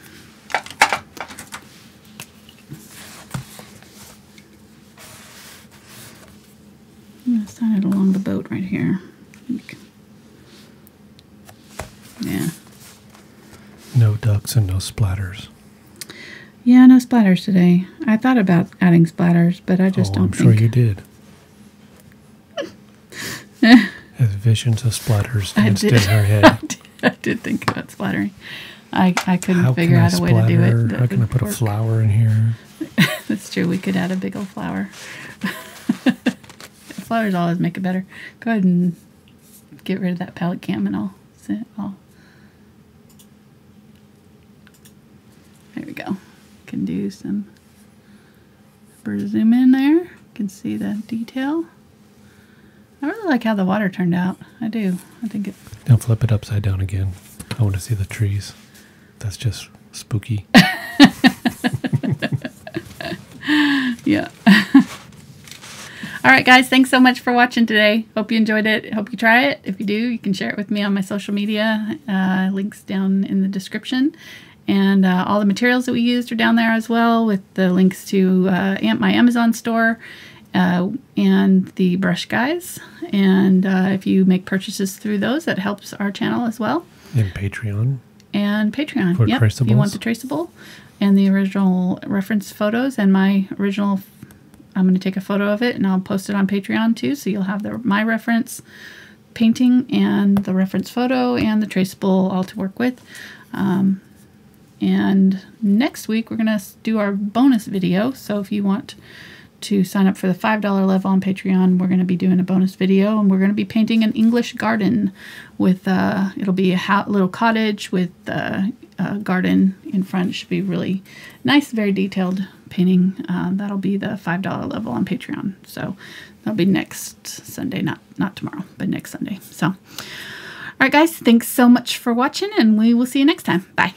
I'm going to sign it along the boat right here. Yeah. No ducks and no splatters. Yeah, no splatters today. I thought about adding splatters, but I just don't think. I'm sure you did. As visions of splatters danced in her head. I did think about splattering. I couldn't figure out a way to do it. How can I put a flower in here? That's true. We could add a big old flower. Flowers always make it better. Go ahead and get rid of that palette cam and I'll sit. There we go. Can do some zoom in there. You can see the detail. I really like how the water turned out. I do. I think it. Now flip it upside down again. I want to see the trees. That's just spooky. Yeah. All right, guys. Thanks so much for watching today. Hope you enjoyed it. Hope you try it. If you do, you can share it with me on my social media. Links down in the description. And all the materials that we used are down there as well, with the links to my Amazon store and the brush guys. And if you make purchases through those, that helps our channel as well. And Patreon. And Patreon. For yep. traceables. If you want the traceable and the original reference photos and my original, I'm going to take a photo of it and I'll post it on Patreon too. So you'll have my reference painting and the reference photo and the traceable all to work with. And next week, we're going to do our bonus video. So if you want to sign up for the $5 level on Patreon, we're going to be doing a bonus video. And we're going to be painting an English garden with, it'll be a little cottage with a garden in front. It should be really nice, very detailed painting. That'll be the $5 level on Patreon. So that'll be next Sunday, not tomorrow, but next Sunday. So, all right, guys, thanks so much for watching, and we will see you next time. Bye.